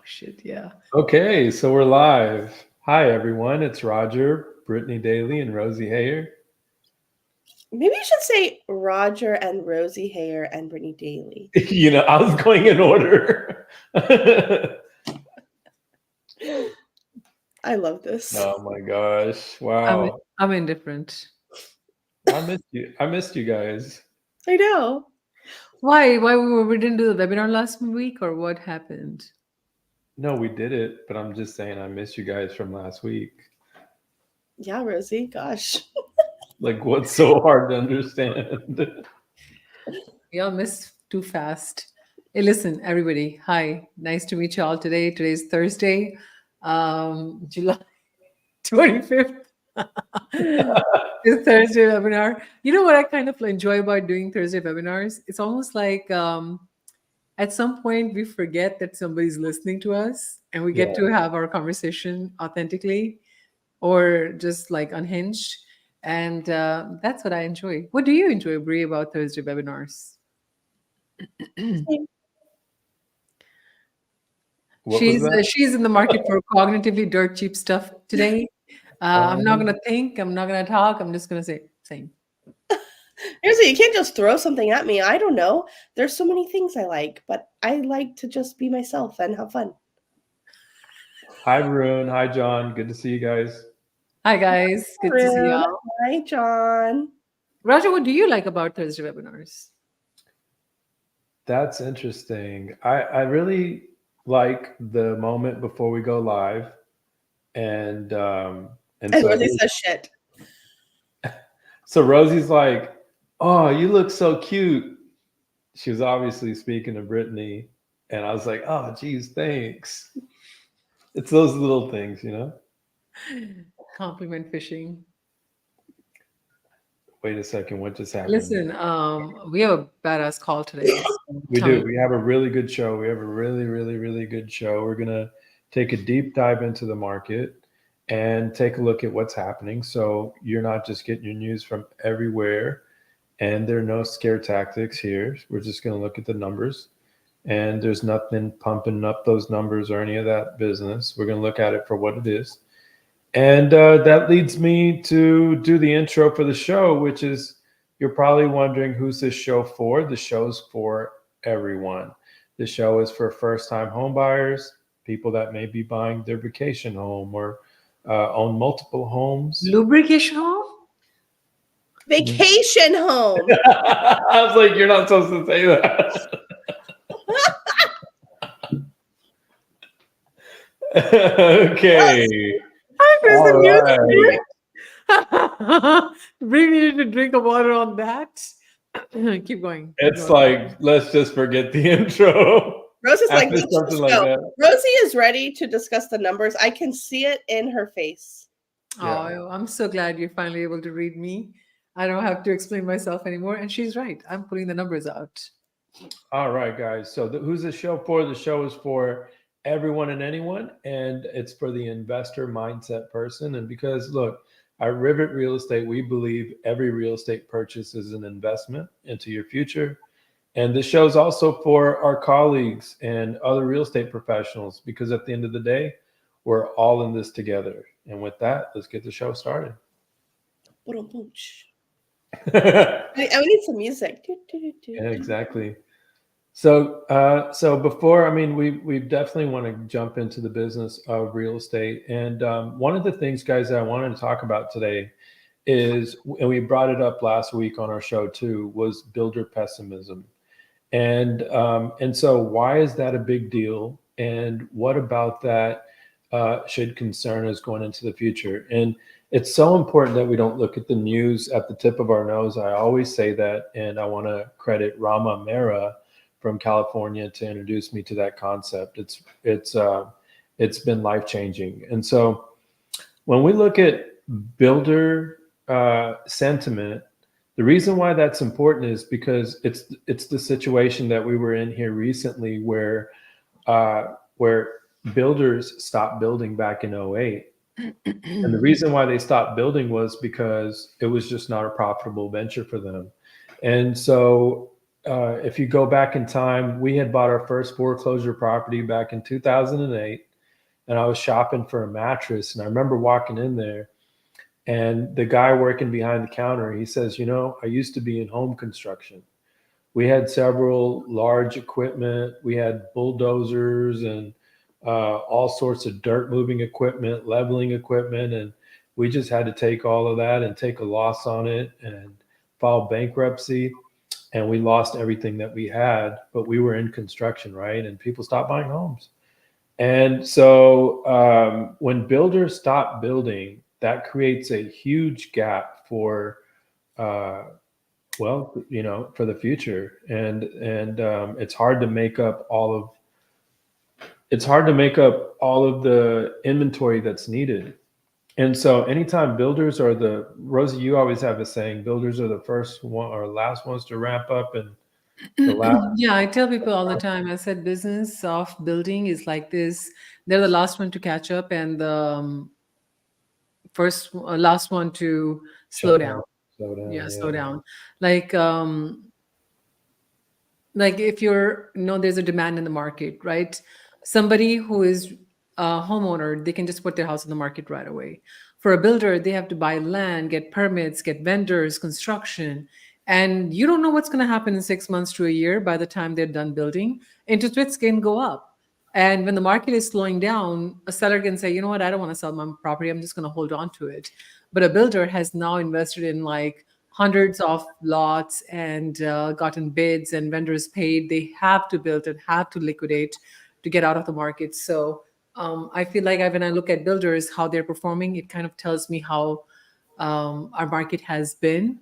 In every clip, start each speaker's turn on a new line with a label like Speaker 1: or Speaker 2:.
Speaker 1: Shit, yeah.
Speaker 2: Okay, so we're live. Hi, everyone. It's Roger, Brittany Daly, and Rosie Hayer.
Speaker 3: Maybe you should say Roger and Rosie Hayer and Brittany Daly.
Speaker 2: I was going in order.
Speaker 3: I love this.
Speaker 2: Oh my gosh!
Speaker 1: I'm
Speaker 2: Wow,
Speaker 1: I'm indifferent.
Speaker 2: I missed you. I missed you guys.
Speaker 3: I know.
Speaker 1: Why? Why we didn't do the webinar last week, or what happened?
Speaker 2: No, we did it, but I'm just saying I missed you guys from last week.
Speaker 3: Yeah, Rosie. Gosh.
Speaker 2: Like, what's so hard to understand?
Speaker 1: We all missed too fast. Hey, listen, everybody. Hi, nice to meet you all today. Today's Thursday, July 25th. It's Thursday webinar. You know what I kind of enjoy about doing Thursday webinars? It's almost like at some point we forget that somebody's listening to us and we get
Speaker 2: Yeah.
Speaker 1: to have our conversation authentically or just like unhinged. And that's what I enjoy. What do you enjoy, Brie, about Thursday webinars?
Speaker 2: What was that?
Speaker 1: She's in the market for cognitively dirt cheap stuff today. I'm not
Speaker 2: Um,
Speaker 1: gonna think. I'm not gonna talk. I'm just gonna say same.
Speaker 3: Rosie, you can't just throw something at me. I don't know. There's so many things I like, but I like to just be myself and have fun.
Speaker 2: Hi, Varun. Hi, John. Good to see you guys.
Speaker 1: Hi guys, good to see
Speaker 3: Rude.
Speaker 1: y'all.
Speaker 3: Hi, John.
Speaker 1: Raja, what do you like about Thursday webinars?
Speaker 2: That's interesting. I really like the moment before we go live, and
Speaker 3: And Rosie says shit.
Speaker 2: so Rosie's like, "Oh, you look so cute." She was obviously speaking to Brittany, and I was like, "Oh, geez, thanks." It's those little things.
Speaker 1: Compliment fishing.
Speaker 2: Wait a second, what just happened?
Speaker 1: Listen, we have a badass call today.
Speaker 2: We
Speaker 1: Tell
Speaker 2: do.
Speaker 1: me.
Speaker 2: We have a really good show. We have a really, really, really good show. We're gonna take a deep dive into the market and take a look at what's happening. So you're not just getting your news from everywhere, and there are no scare tactics here. We're just gonna look at the numbers, and there's nothing pumping up those numbers or any of that business. We're gonna look at it for what it is. And that leads me to do the intro for the show, which is you're probably wondering who's this show for. The show's for everyone. The show is for first time home buyers, people that may be buying their vacation home or own multiple homes.
Speaker 1: Lubrication home?
Speaker 3: Vacation home.
Speaker 2: I was like, you're not supposed to say that. Okay.
Speaker 1: There's
Speaker 2: All
Speaker 1: the
Speaker 2: right.
Speaker 1: music. Bring me to drink of water on that. Keep going.
Speaker 2: It's like, let's just forget the intro.
Speaker 3: Rosie's like,
Speaker 2: After
Speaker 3: let's
Speaker 2: something
Speaker 3: just
Speaker 2: like
Speaker 3: go.
Speaker 2: that.
Speaker 3: Rosie is ready to discuss the numbers. I can see it in her face.
Speaker 2: Yeah.
Speaker 1: Oh, I'm so glad you're finally able to read me. I don't have to explain myself anymore. And she's right. I'm putting the numbers out.
Speaker 2: All right, guys. So who's the show for? The show is for everyone and anyone, and it's for the investor mindset person. And because, look, at Rivet Real Estate, we believe every real estate purchase is an investment into your future. And this show is also for our colleagues and other real estate professionals, because at the end of the day, we're all in this together. And with that, let's get the show started.
Speaker 3: I need some music.
Speaker 2: Yeah, exactly. So before, we definitely want to jump into the business of real estate. And one of the things, guys, that I wanted to talk about today is, and we brought it up last week on our show too, was builder pessimism. And so why is that a big deal? And what about that should concern us going into the future? And it's so important that we don't look at the news at the tip of our nose. I always say that, and I want to credit Rama Mehra from California to introduce me to that concept. It's been life-changing. And so when we look at builder sentiment, the reason why that's important is because it's the situation that we were in here recently where builders stopped building back in 08. And the reason why they stopped building was because it was just not a profitable venture for them. And so if you go back in time, we had bought our first foreclosure property back in 2008, and I was shopping for a mattress, and I remember walking in there, and the guy working behind the counter, he says, "You know, I used to be in home construction. We had several large equipment. We had bulldozers and all sorts of dirt moving equipment, leveling equipment, and we just had to take all of that and take a loss on it and file bankruptcy. And we lost everything that we had, but we were in construction, right? And people stopped buying homes. And so when builders stop building, that creates a huge gap for well, for the future, and it's hard to make up all of the inventory that's needed. And so anytime builders are Rosie, you always have a saying, builders are the first one or last ones to ramp up, and the last.
Speaker 1: Yeah, I tell people all the time. I said business of building is like this. They're the last one to catch up, and the last one to slow
Speaker 2: Shut
Speaker 1: down.
Speaker 2: Slow down.
Speaker 1: Yeah, slow down. Like if there's a demand in the market, right? Somebody who is a homeowner, they can just put their house on the market right away. For a builder, they have to buy land, get permits, get vendors, construction, and you don't know what's going to happen in 6 months to a year. By the time they're done building, interest rates can go up. And when the market is slowing down, a seller can say, you know what, I don't want to sell my property. I'm just going to hold on to it. But a builder has now invested in like hundreds of lots and gotten bids and vendors paid. They have to build and have to liquidate to get out of the market. So I feel like when I look at builders, how they're performing, it kind of tells me how our market has been.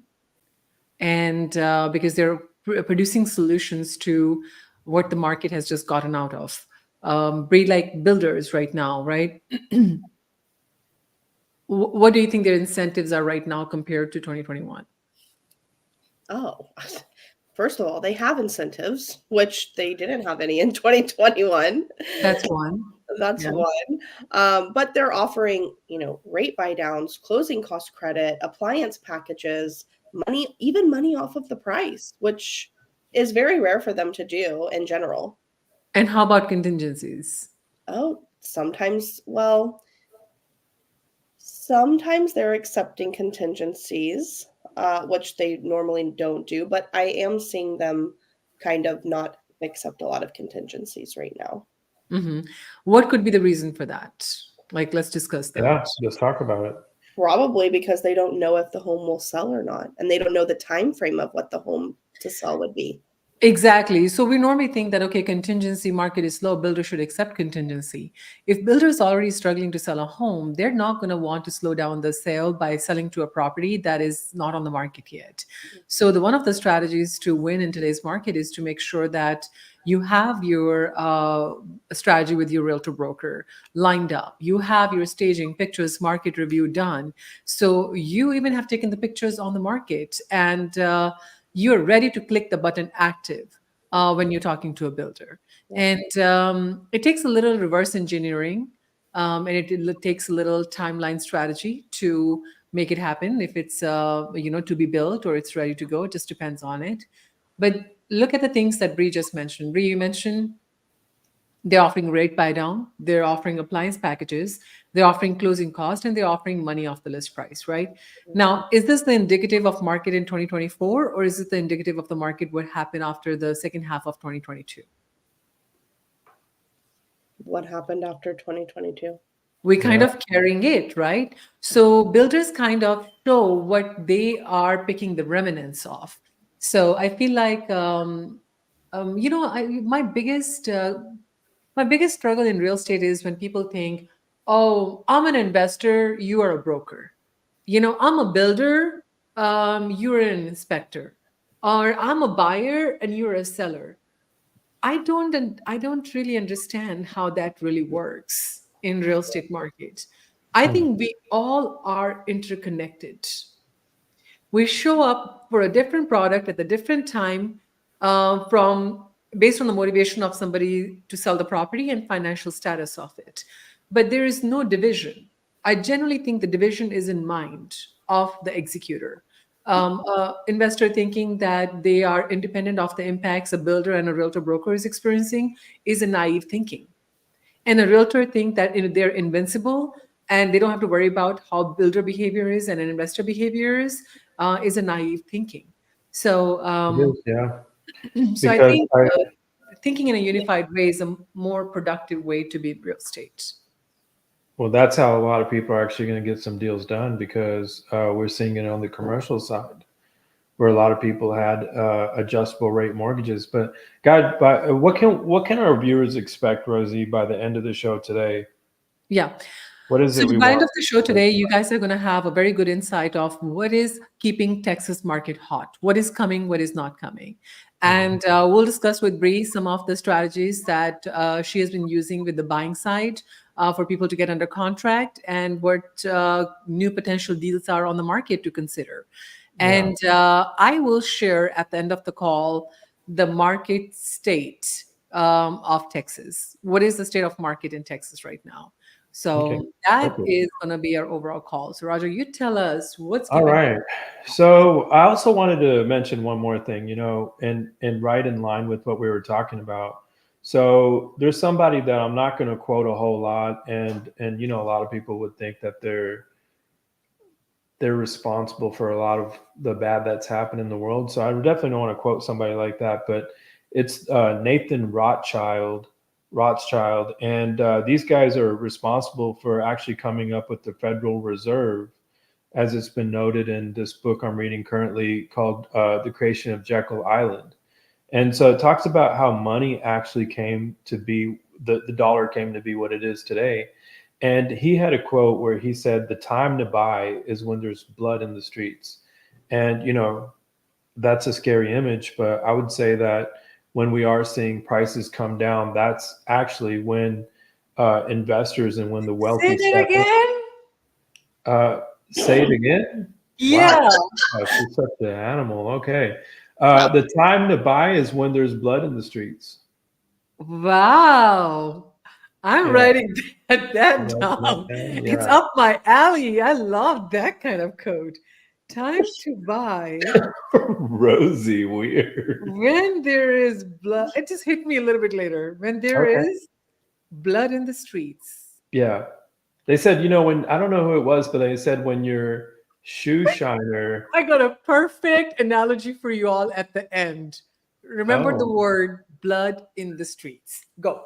Speaker 1: And because they're producing solutions to what the market has just gotten out of. Breed like builders right now, right? What do you think their incentives are right now compared to 2021?
Speaker 3: Oh, first of all, they have incentives, which they didn't have any in 2021.
Speaker 1: That's one.
Speaker 3: That's
Speaker 1: Yeah.
Speaker 3: one. But they're offering, rate buy downs, closing cost credit, appliance packages, even money off of the price, which is very rare for them to do in general.
Speaker 1: And how about contingencies?
Speaker 3: Oh, sometimes they're accepting contingencies, which they normally don't do, but I am seeing them kind of not accept a lot of contingencies right now.
Speaker 1: Mm-hmm. What could be the reason for that? Like, let's discuss that.
Speaker 2: Yeah, let's talk about it.
Speaker 3: Probably because they don't know if the home will sell or not, and they don't know the time frame of what the home to sell would be.
Speaker 1: Exactly. So we normally think that, okay, contingency market is low, builders should accept contingency. If builders are already struggling to sell a home, they're not going to want to slow down the sale by selling to a property that is not on the market yet. So one of the strategies to win in today's market is to make sure that you have your strategy with your realtor broker lined up. You have your staging, pictures, market review done. So you even have taken the pictures on the market, and you're ready to click the button active when you're talking to a builder. And it takes a little reverse engineering, and it takes a little timeline strategy to make it happen. If it's to be built or it's ready to go, it just depends on it. But look at the things that Bree just mentioned. Bree, you mentioned they're offering rate buy down, they're offering appliance packages, they're offering closing cost, and they're offering money off the list price, right? Now, is this the indicative of market in 2024, or is it the indicative of the market what happened after the second half of 2022?
Speaker 3: What happened after 2022?
Speaker 1: We kind of carrying it, right? So builders kind of show what they are picking the remnants of. So I feel like, my biggest struggle in real estate is when people think, oh, I'm an investor, you are a broker. I'm a builder, you're an inspector. Or I'm a buyer and you're a seller. I don't really understand how that really works in real estate market. I think we all are interconnected. We show up for a different product at a different time, from based on the motivation of somebody to sell the property and financial status of it. But there is no division. I generally think the division is in mind of the executor. Investor thinking that they are independent of the impacts a builder and a realtor broker is experiencing is a naive thinking. And a realtor think that they're invincible and they don't have to worry about how builder behavior is and an investor behavior is a naive thinking. So,
Speaker 2: It is, yeah.
Speaker 1: so I
Speaker 2: Because
Speaker 1: think thinking in a unified way is a more productive way to be in real estate.
Speaker 2: well, that's how a lot of people are actually going to get some deals done because we're seeing it on the commercial side where a lot of people had adjustable rate mortgages. But God, what can our viewers expect, Rosie, by the end of the show today?
Speaker 1: Yeah.
Speaker 2: What is
Speaker 1: So
Speaker 2: it we
Speaker 1: by the end
Speaker 2: want?
Speaker 1: of the show today, you guys are going to have a very good insight of what is keeping Texas market hot, what is coming, what is not coming. And we'll discuss with Bree some of the strategies that she has been using with the buying side for people to get under contract and what new potential deals are on the market to consider.
Speaker 2: Yeah.
Speaker 1: And I will share at the end of the call the market state of Texas. What is the state of market in Texas right now?
Speaker 2: Okay.
Speaker 1: So that
Speaker 2: Perfect.
Speaker 1: is going to be our overall call. So Roger, you tell us what's
Speaker 2: All
Speaker 1: keeping.
Speaker 2: right. So I also wanted to mention one more thing, and right in line with what we were talking about. So there's somebody that I'm not going to quote a whole lot, and a lot of people would think that they're responsible for a lot of the bad that's happened in the world. So I definitely don't want to quote somebody like that, but it's Nathan Rothschild, and these guys are responsible for actually coming up with the Federal Reserve, as it's been noted in this book I'm reading currently called The Creation of Jekyll Island. And so it talks about how money actually came to be, the dollar came to be what it is today. And he had a quote where he said, "The time to buy is when there's blood in the streets." And, that's a scary image, but I would say that when we are seeing prices come down, that's actually when investors and when the
Speaker 1: Say
Speaker 2: wealthy
Speaker 1: that
Speaker 2: step in.
Speaker 1: again.
Speaker 2: Say it again. Wow,
Speaker 1: Yeah.
Speaker 2: she's such an animal. Okay.
Speaker 3: Wow.
Speaker 2: The time to buy is when there's blood in the streets.
Speaker 1: Wow. I'm
Speaker 2: Yeah.
Speaker 1: writing that down. It's
Speaker 2: Yeah.
Speaker 1: up my alley. I love that kind of code. Time to buy
Speaker 2: Rosie, weird.
Speaker 1: when there is blood. It just hit me a little bit later. When there
Speaker 2: Okay.
Speaker 1: is blood in the streets.
Speaker 2: Yeah. They said, when I don't know who it was, but they said when your shoe shiner.
Speaker 1: I got a perfect analogy for you all at the end. Remember the
Speaker 2: Oh.
Speaker 1: word blood in the streets. Go.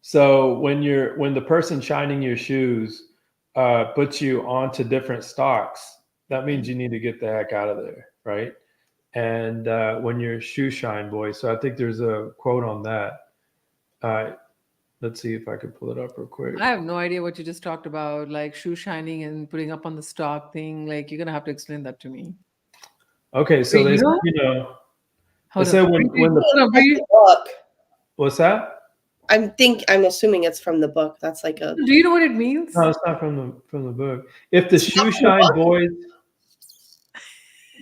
Speaker 2: So when the person shining your shoes puts you onto different stocks, that means you need to get the heck out of there, right? And when you're shoe shine boy, so I think there's a quote on that. Let's see if I could pull it up real quick.
Speaker 1: I have no idea what you just talked about, like shoe shining and putting up on the stock thing. Like you're gonna have to explain that to me.
Speaker 2: Okay, so they said,
Speaker 1: You?
Speaker 2: they said when the
Speaker 1: Hold on, Bree.
Speaker 3: Book.
Speaker 2: what's that?
Speaker 3: I'm assuming it's from the book. That's like a
Speaker 1: Do you know what it means?
Speaker 2: No, it's not from the book. If the shoe shine boys,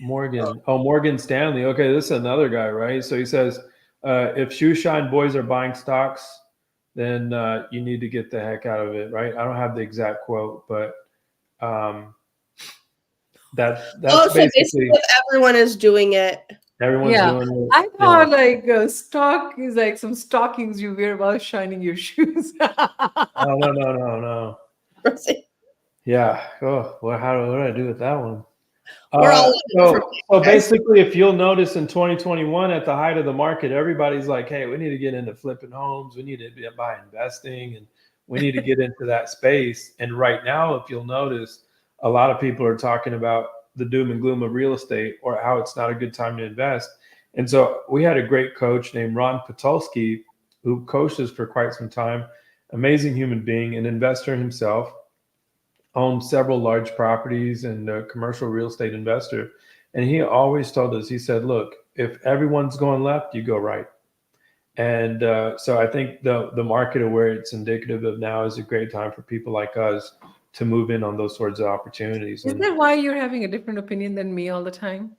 Speaker 2: Morgan Stanley. Okay, this is another guy, right? So he says, if shoe shine boys are buying stocks, then you need to get the heck out of it, right? I don't have the exact quote, but that's
Speaker 3: so
Speaker 2: basically
Speaker 3: if everyone is doing it.
Speaker 2: everyone's
Speaker 1: Yeah.
Speaker 2: doing it.
Speaker 1: I thought like stock is like some stockings you wear while shining your shoes.
Speaker 2: Oh, no. Yeah. Oh, what do I do with that one?
Speaker 3: We're all
Speaker 2: so basically, if you'll notice in 2021, at the height of the market, everybody's like, "Hey, we need to get into flipping homes. We need to buy investing, and we need to get into that space." And right now, if you'll notice, a lot of people are talking about the doom and gloom of real estate or how it's not a good time to invest. And so we had a great coach named Ron Patulski who coached us for quite some time. Amazing human being, an investor himself, owned several large properties and a commercial real estate investor. And he always told us, he said, look, if everyone's going left, you go right. And so I think the market of where it's indicative of now is a great time for people like us to move in on those sorts of opportunities.
Speaker 1: Is that why you're having a different opinion than me all the time?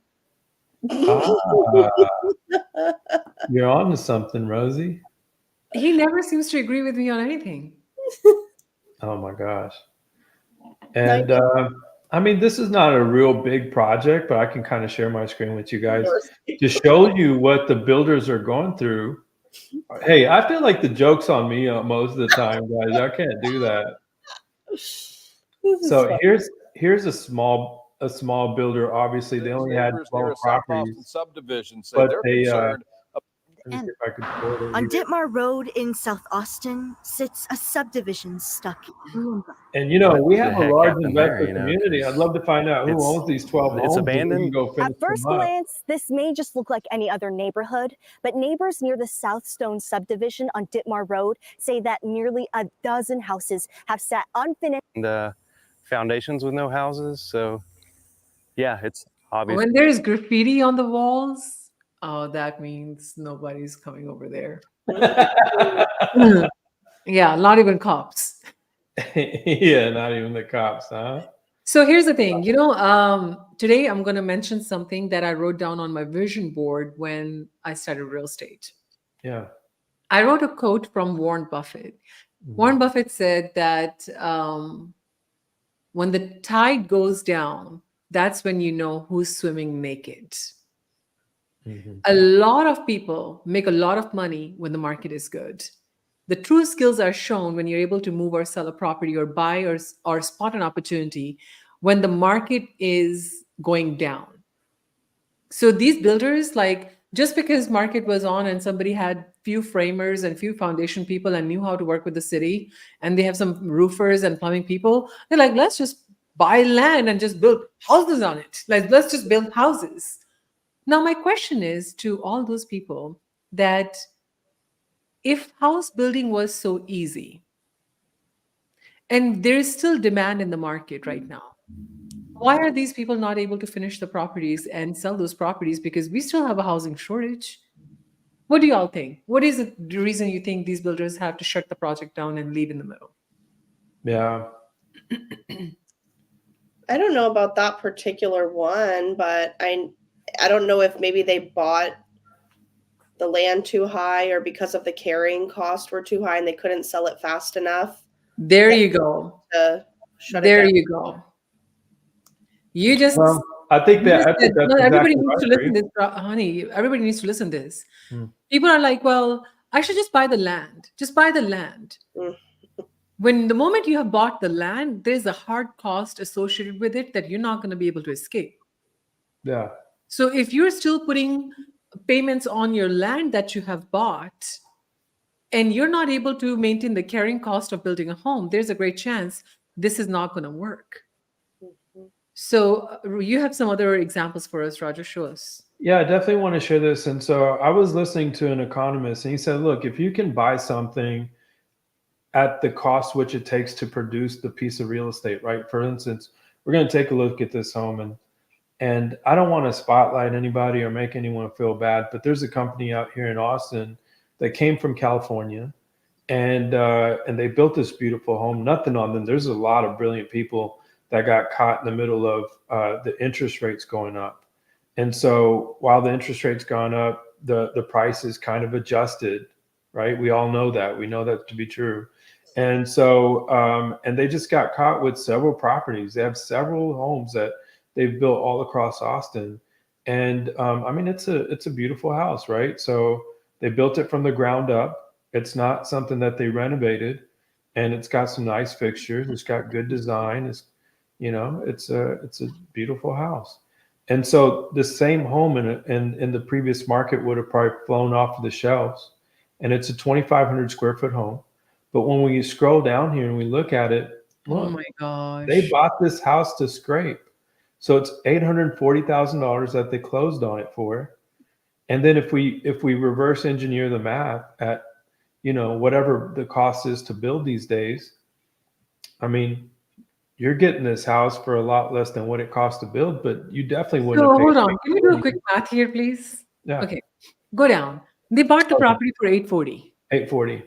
Speaker 2: You're on to something, Rosie.
Speaker 1: He never seems to agree with me on anything.
Speaker 2: Oh my gosh. And I mean, this is not a real big project, but I can kind of share my screen with you guys
Speaker 3: Yours.
Speaker 2: to show you what the builders are going through. Hey, I feel like the joke's on me most of the time, guys. I can't do that.
Speaker 3: This is
Speaker 2: So
Speaker 3: fun.
Speaker 2: here's a small builder. Obviously, they only had
Speaker 4: Neighbors near
Speaker 2: 12
Speaker 4: a South
Speaker 2: properties,
Speaker 4: Austin subdivision say
Speaker 2: but
Speaker 4: they're
Speaker 2: they
Speaker 4: concerned.
Speaker 2: let me see
Speaker 5: And
Speaker 2: if I could pull it
Speaker 5: on
Speaker 2: here.
Speaker 5: Ditmar Road in South Austin sits a subdivision stuck in limbo.
Speaker 2: And you know,
Speaker 6: What
Speaker 2: we
Speaker 6: the
Speaker 2: have a
Speaker 6: heck
Speaker 2: large
Speaker 6: happened there,
Speaker 2: investor
Speaker 6: you know,
Speaker 2: community. I'd
Speaker 6: 'cause
Speaker 2: love to find out who
Speaker 6: it's-
Speaker 2: owns these 12
Speaker 6: it's
Speaker 2: homes. and we can
Speaker 6: abandoned.
Speaker 2: go finish
Speaker 7: At first
Speaker 2: them up.
Speaker 7: glance, this may just look like any other neighborhood, but neighbors near the Southstone subdivision on Ditmar Road say that nearly a dozen houses have sat unfinished.
Speaker 6: And foundations with no houses. So, yeah, it's obvious.
Speaker 1: When there's graffiti on the walls, oh, that means nobody's coming over there. Yeah, not even cops.
Speaker 2: Yeah, not even the cops, huh?
Speaker 1: So here's the thing, today I'm going to mention something that I wrote down on my vision board when I started real estate.
Speaker 2: Yeah.
Speaker 1: I wrote a quote from Warren Buffett. Warren Buffett said that when the tide goes down, that's when you know who's swimming naked.
Speaker 2: Mhm.
Speaker 1: A lot of people make a lot of money when the market is good. The true skills are shown when you're able to move or sell a property or buy or spot an opportunity when the market is going down. So these builders, like, just because market was on and somebody had few framers and few foundation people and knew how to work with the city, and they have some roofers and plumbing people, they're like, let's just buy land and just build houses on it. Like, let's just build houses. Now, my question is to all those people that if house building was so easy, and there is still demand in the market right now, why are these people not able to finish the properties and sell those properties? Because we still have a housing shortage. What do y'all think? What is the reason you think these builders have to shut the project down and leave in the middle?
Speaker 2: Yeah.
Speaker 3: I don't know about that particular one, but I don't know if maybe they bought the land too high or because of the carrying cost were too high and they couldn't sell it fast enough
Speaker 1: There you go.
Speaker 3: to shut
Speaker 1: There
Speaker 3: it down.
Speaker 1: you go. You just
Speaker 2: Well, I think that I think
Speaker 1: no,
Speaker 2: that's
Speaker 1: everybody
Speaker 2: exactly
Speaker 1: needs to
Speaker 2: right,
Speaker 1: listen
Speaker 2: Bree.
Speaker 1: to this, honey. Everybody needs to listen to this.
Speaker 2: Hmm.
Speaker 1: People are like, well, I should just buy the land. Just buy the land.
Speaker 3: Mm.
Speaker 1: When the moment you have bought the land, there's a hard cost associated with it that you're not going to be able to escape.
Speaker 2: Yeah.
Speaker 1: So if you're still putting payments on your land that you have bought and you're not able to maintain the carrying cost of building a home, there's a great chance this is not going to work.
Speaker 3: Mhm.
Speaker 1: So you have some other examples for us, Roger. Show us.
Speaker 2: Yeah, I definitely want to share this. And so I was listening to an economist and he said, look, if you can buy something at the cost which it takes to produce the piece of real estate, right? For instance, we're going to take a look at this home and I don't want to spotlight anybody or make anyone feel bad, but there's a company out here in Austin that came from California and they built this beautiful home. Nothing on them. There's a lot of brilliant people that got caught in the middle of the interest rates going up. And so while the interest rates gone up, the price is kind of adjusted, right? We all know that. We know that to be true. And so, and they just got caught with several properties. They have several homes that they've built all across Austin. And I mean, it's a beautiful house, right? So they built it from the ground up. It's not something that they renovated, and it's got some nice fixtures. It's got good design. It's a beautiful house. And so the same home in the previous market would have probably flown off the shelves. And it's a 2,500 square foot home. But when we scroll down here and we look at it, look,
Speaker 1: Oh my gosh.
Speaker 2: they bought this house to scrape. So it's $840,000 that they closed on it for. And then if we reverse engineer the math at, whatever the cost is to build these days, I mean, you're getting this house for a lot less than what it costs to build, but you definitely wouldn't
Speaker 1: So
Speaker 2: have paid.
Speaker 1: hold on. Can we do a quick math here, please?
Speaker 2: Yeah.
Speaker 1: Okay. Go down. They bought the
Speaker 2: Okay.
Speaker 1: property for 840.
Speaker 2: 840.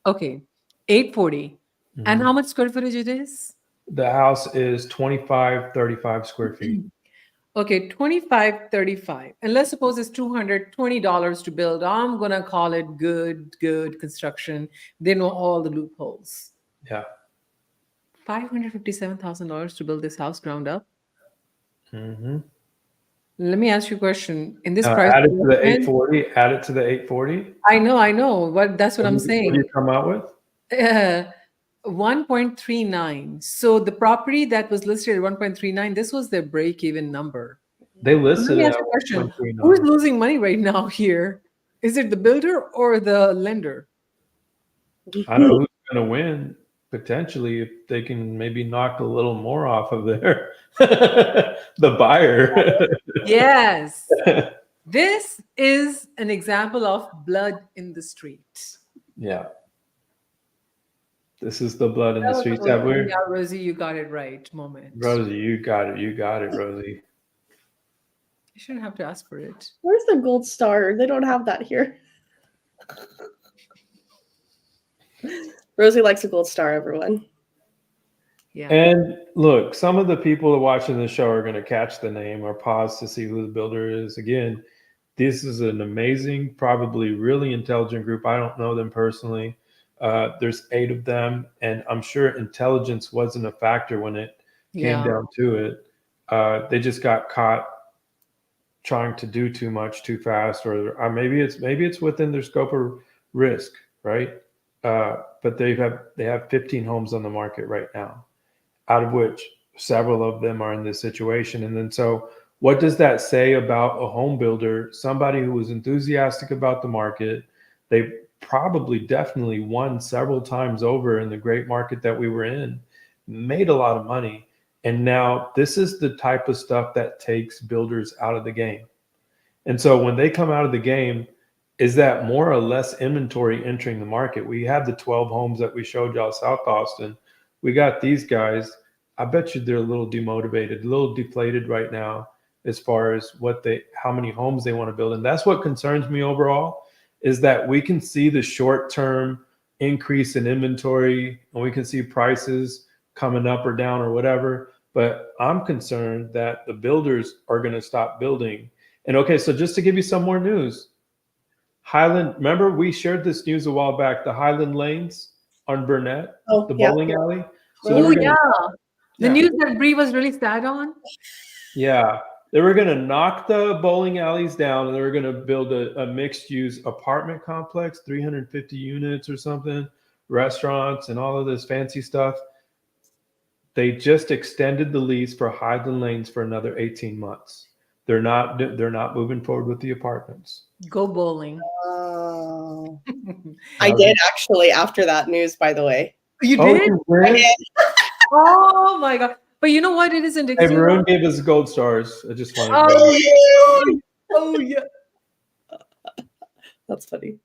Speaker 1: Okay. 840. And
Speaker 2: Mhm.
Speaker 1: how much square footage it is?
Speaker 2: The house is 2535 square feet.
Speaker 1: Okay, 2535. And let's suppose it's $220 to build. I'm going to call it good construction. They know all the loopholes.
Speaker 2: Yeah.
Speaker 1: $557,000 to build this house ground up.
Speaker 2: Mm-hmm.
Speaker 1: Let me ask you a question. In this
Speaker 2: Add
Speaker 1: price,
Speaker 2: it to the 840. Add it to the 840.
Speaker 1: I know. But that's what I'm
Speaker 2: What do
Speaker 1: saying.
Speaker 2: you come out with?
Speaker 1: 1.39. So the property that was listed at 1.39, this was their break-even number.
Speaker 2: They
Speaker 1: Let
Speaker 2: listed
Speaker 1: me
Speaker 2: it
Speaker 1: ask
Speaker 2: at
Speaker 1: you a question.
Speaker 2: 1.39.
Speaker 1: Who's losing money right now here? Is it the builder or the lender?
Speaker 2: I know who's going to win potentially if they can maybe knock a little more off of their the buyer.
Speaker 1: Yes. This is an example of blood in the street.
Speaker 2: Yeah. This is the blood in the
Speaker 1: That was
Speaker 2: streets.
Speaker 1: supposed
Speaker 2: That
Speaker 1: to be
Speaker 2: we're
Speaker 1: our Rosie, you got it right moment.
Speaker 2: Rosie, you got it. You got it, Rosie.
Speaker 1: You shouldn't have to ask for it.
Speaker 3: Where's the gold star? They don't have that here. Rosie likes a gold star, everyone.
Speaker 1: Yeah.
Speaker 2: And look, some of the people that watching the show are going to catch the name or pause to see who the builder is. Again, this is an amazing, probably really intelligent group. I don't know them personally. There's 8 of them, and I'm sure intelligence wasn't a factor when it came down to it. They just got caught trying to do too much too fast, or maybe it's within their scope of risk, right? But they have 15 homes on the market right now, out of which several of them are in this situation. And then so what does that say about a home builder, somebody who was enthusiastic about the market? They probably definitely won several times over in the great market that we were in, made a lot of money. And now this is the type of stuff that takes builders out of the game. And so when they come out of the game, is that more or less inventory entering the market? We had the 12 homes that we showed y'all South Austin. We got these guys. I bet you they're a little demotivated, a little deflated right now as far as how many homes they want to build. And that's what concerns me overall, is that we can see the short-term increase in inventory and we can see prices coming up or down or whatever. But I'm concerned that the builders are going to stop building. And okay, so just to give you some more news, Highland, remember we shared this news a while back, the Highland Lanes on Burnett, the bowling alley. So
Speaker 1: The news that Bree was really sad on.
Speaker 2: Yeah, they were going to knock the bowling alleys down and they were going to build a mixed-use apartment complex, 350 units or something, restaurants and all of this fancy stuff. They just extended the lease for Highland Lanes for another 18 months. They're not moving forward with the apartments.
Speaker 1: Go bowling.
Speaker 3: Oh. I did actually after that news, by the way.
Speaker 1: You did?
Speaker 3: I did.
Speaker 1: Oh my god. But you know what? It is
Speaker 2: Hey,
Speaker 1: indicative.
Speaker 2: Varun gave us gold stars. I just wanted
Speaker 1: Oh, oh yeah.
Speaker 3: That's funny.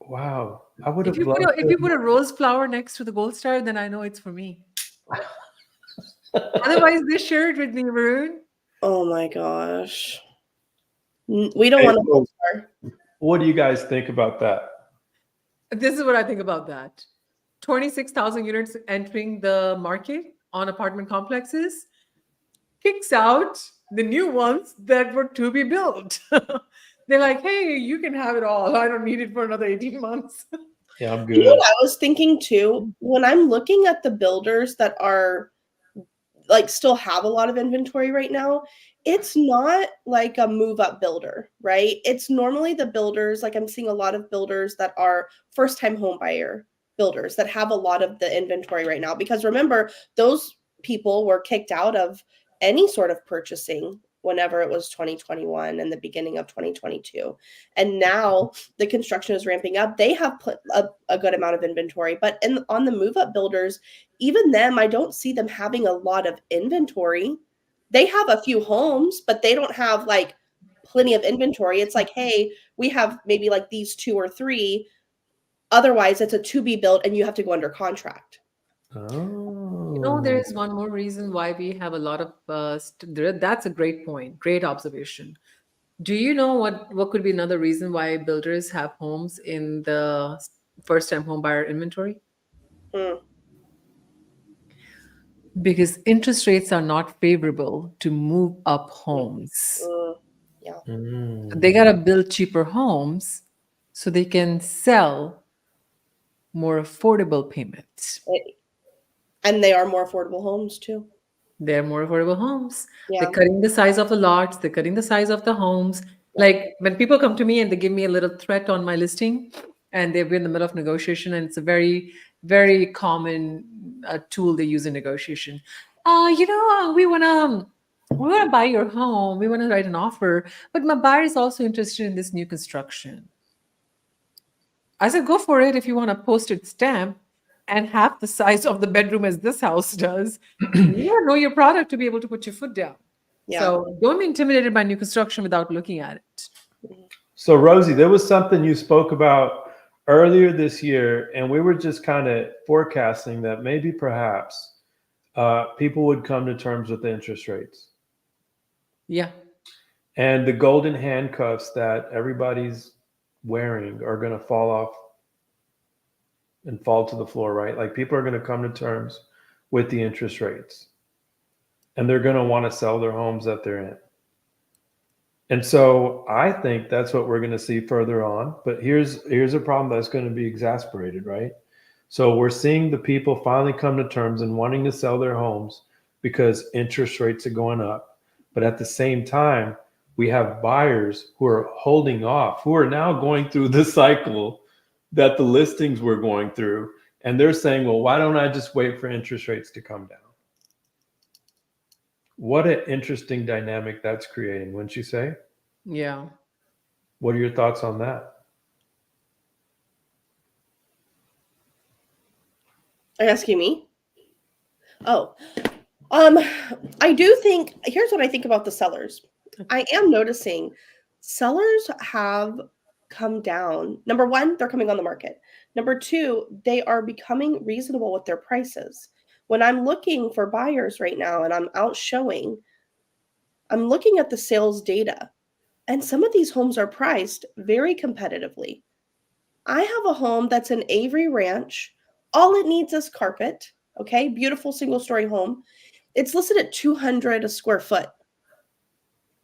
Speaker 2: Wow. I would have
Speaker 1: If you put a rose flower next to the gold star, then I know it's for me. Otherwise, they share it with me, Varun.
Speaker 3: Oh my gosh. We don't want a gold star.
Speaker 2: What do you guys think about that?
Speaker 1: This is what I think about that. 26,000 units entering the market on apartment complexes kicks out the new ones that were to be built. They're like, hey, you can have it all. I don't need it for another 18 months.
Speaker 2: Yeah, I'm good.
Speaker 3: You know what I was thinking too? When I'm looking at the builders that are like still have a lot of inventory right now, it's not like a move up builder, right? It's normally the builders, like I'm seeing a lot of builders that are first time home buyer builders that have a lot of the inventory right now. Because remember, those people were kicked out of any sort of purchasing whenever it was 2021 and the beginning of 2022. And now the construction is ramping up. They have put a good amount of inventory, but on the move up builders, even them, I don't see them having a lot of inventory. They have a few homes, but they don't have like plenty of inventory. It's like, hey, we have maybe like these 2 or 3. Otherwise, it's a to be built and you have to go under contract.
Speaker 2: Oh.
Speaker 1: You know, there is one more reason why we have a lot of that's a great point. Great observation. Do you know what could be another reason why builders have homes in the first time home buyer inventory? Because interest rates are not favorable to move up homes.
Speaker 3: Yeah.
Speaker 1: They got to build cheaper homes so they can sell more affordable payments.
Speaker 3: And they are more affordable homes too.
Speaker 1: They're more affordable homes.
Speaker 3: Yeah.
Speaker 1: They're cutting the size of the lots. They're cutting the size of the homes. Like when people come to me and they give me a little threat on my listing, and they're in the middle of negotiation, and it's a very, very common tool they use in negotiation. We want to buy your home. We want to write an offer, but my buyer is also interested in this new construction. I said, go for it if you want a postage stamp and half the size of the bedroom as this house does. You know your product to be able to put your foot down.
Speaker 3: Yeah.
Speaker 1: So don't be intimidated by new construction without looking at it.
Speaker 2: So Rosie, there was something you spoke about earlier this year, and we were just kind of forecasting that maybe perhaps people would come to terms with the interest rates.
Speaker 1: Yeah.
Speaker 2: And the golden handcuffs that everybody's wearing are going to fall off and fall to the floor, right? Like people are going to come to terms with the interest rates, and they're going to want to sell their homes that they're in. And so I think that's what we're going to see further on. But here's a problem that's going to be exasperated, right? So we're seeing the people finally come to terms and wanting to sell their homes because interest rates are going up. But at the same time, we have buyers who are holding off, who are now going through the cycle that the listings were going through. And they're saying, well, why don't I just wait for interest rates to come down? What an interesting dynamic that's creating, wouldn't you say?
Speaker 1: Yeah.
Speaker 2: What are your thoughts on that?
Speaker 3: Are you asking me? Oh, I do think, here's what I think about the sellers. I am noticing sellers have come down. Number one, they're coming on the market. Number two, they are becoming reasonable with their prices. When I'm looking for buyers right now and I'm out showing, I'm looking at the sales data, and some of these homes are priced very competitively. I have a home that's an Avery Ranch. All it needs is carpet. Okay, beautiful single-story home. It's listed at $200 a square foot.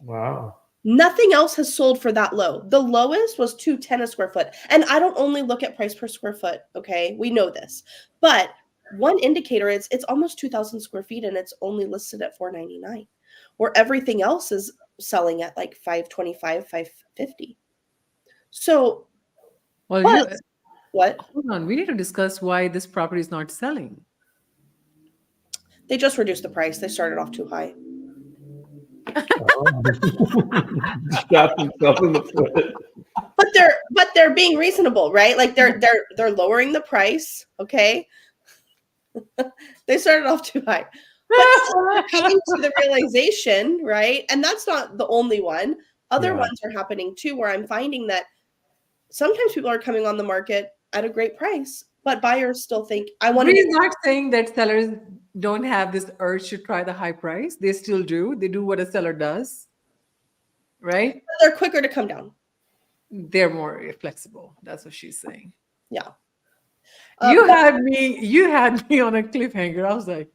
Speaker 2: Wow.
Speaker 3: Nothing else has sold for that low. The lowest was $210 a square foot. And I don't only look at price per square foot. Okay, we know this. But one indicator is it's almost 2,000 square feet and it's only listed at $499, where everything else is selling at like $525, $550. So,
Speaker 1: Well,
Speaker 3: what?
Speaker 1: hold on. We need to discuss why this property is not selling.
Speaker 3: They just reduced the price. They started off too high.
Speaker 2: Shot themselves in the foot.
Speaker 3: But they're being reasonable, right? Like they're lowering the price. Okay. They started off too high. But coming to the realization, right? And that's not the only one. Other ones are happening too, where I'm finding that sometimes people are coming on the market at a great price, but buyers still think I want to.
Speaker 1: We're not saying that sellers don't have this urge to try the high price. They still do. They do what a seller does, right?
Speaker 3: They're quicker to come down.
Speaker 1: They're more flexible. That's what she's saying.
Speaker 3: Yeah.
Speaker 1: You had me on a cliffhanger. I was like,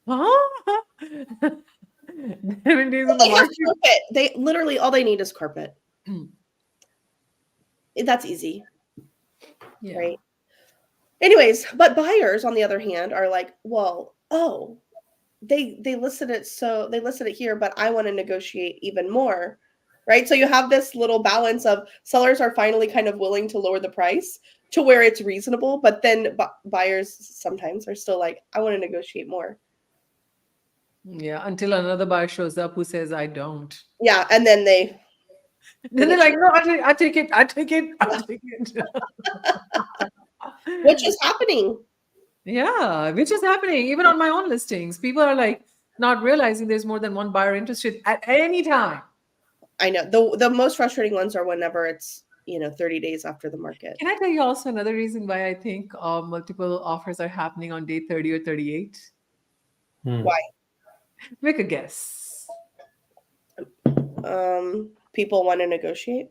Speaker 1: huh? 7 days in the
Speaker 3: They have
Speaker 1: market.
Speaker 3: carpet. They literally all they need is carpet. That's easy,
Speaker 1: Yeah.
Speaker 3: right? Anyways, but buyers on the other hand are like, well, they listed it here, but I want to negotiate even more, right? So you have this little balance of sellers are finally kind of willing to lower the price to where it's reasonable, but then buyers sometimes are still like, I want to negotiate more.
Speaker 1: Yeah, until another buyer shows up who says, I don't.
Speaker 3: Yeah, and then
Speaker 1: Then they're like, no, I take it.
Speaker 3: which is happening.
Speaker 1: Yeah, which is happening even on my own listings. People are like not realizing there's more than one buyer interested at any time.
Speaker 3: I know. The most frustrating ones are whenever it's 30 days after the market.
Speaker 1: Can I tell you also another reason why I think multiple offers are happening on day 30 or 38?
Speaker 3: Why?
Speaker 1: Make a guess.
Speaker 3: People want to negotiate.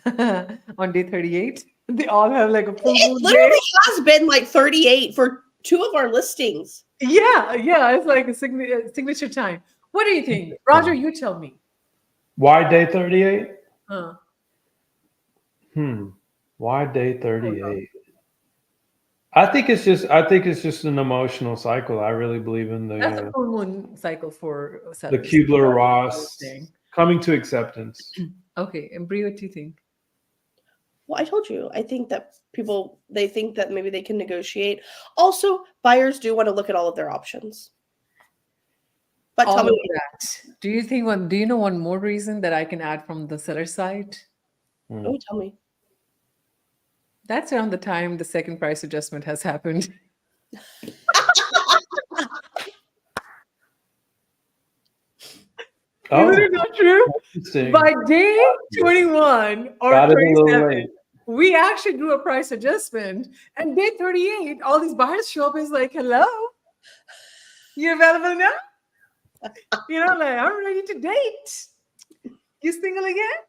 Speaker 1: On day 38, they all have like a full
Speaker 3: It
Speaker 1: moon
Speaker 3: literally
Speaker 1: day.
Speaker 3: has been like 38 for 2 of our listings.
Speaker 1: Yeah, it's like a signature time. What do you think? Roger, you tell me.
Speaker 2: Why day 38?
Speaker 1: Huh.
Speaker 2: Why day 38? I think it's just an emotional cycle. I really believe in
Speaker 1: That's a
Speaker 2: the
Speaker 1: full moon cycle for
Speaker 2: the
Speaker 1: sellers.
Speaker 2: Kubler-Ross
Speaker 1: Thing.
Speaker 2: coming to acceptance.
Speaker 1: Okay, and Brie, what do you think?
Speaker 3: Well, I told you. I think that they think that maybe they can negotiate. Also, buyers do want to look at all of their options. But
Speaker 1: All
Speaker 3: tell
Speaker 1: of
Speaker 3: me,
Speaker 1: that. Do you know one more reason that I can add from the seller side?
Speaker 3: oh, tell me.
Speaker 1: That's around the time the second price adjustment has happened.
Speaker 2: Oh,
Speaker 1: Isn't it not true?
Speaker 2: interesting.
Speaker 1: By day 21 or
Speaker 2: Got it a little
Speaker 1: 27,
Speaker 2: late.
Speaker 1: we actually do a price adjustment. And day 38, all these buyers show up is like, hello, you available now? You know, like, I'm ready to date. You single again?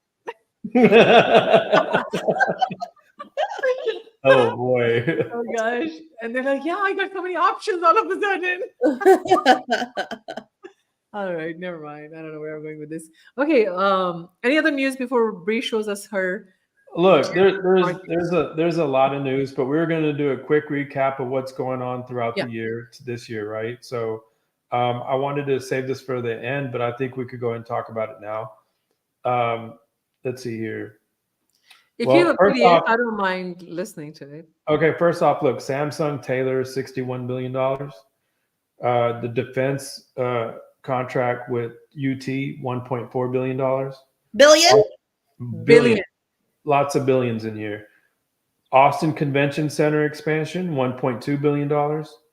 Speaker 2: Oh boy.
Speaker 1: Oh gosh. And they're like, yeah, I got so many options all of a sudden. All right, never mind. I don't know where I'm going with this. Okay, any other news before Bree shows us her?
Speaker 2: Look, there's a lot of news, but we're going to do a quick recap of what's going on throughout
Speaker 1: Yeah.
Speaker 2: the year to this year, right? So I wanted to save this for the end, but I think we could go ahead and talk about it now. Let's see here.
Speaker 1: If
Speaker 2: Well,
Speaker 1: you have a
Speaker 2: first
Speaker 1: PDF,
Speaker 2: off-
Speaker 1: I don't mind listening to it.
Speaker 2: Okay, first off, look, Samsung Taylor $61 billion. The defense contract with UT $1.4 billion.
Speaker 3: Billion?
Speaker 1: Billion.
Speaker 2: Lots of billions in here. Austin Convention Center expansion, $1.2 billion.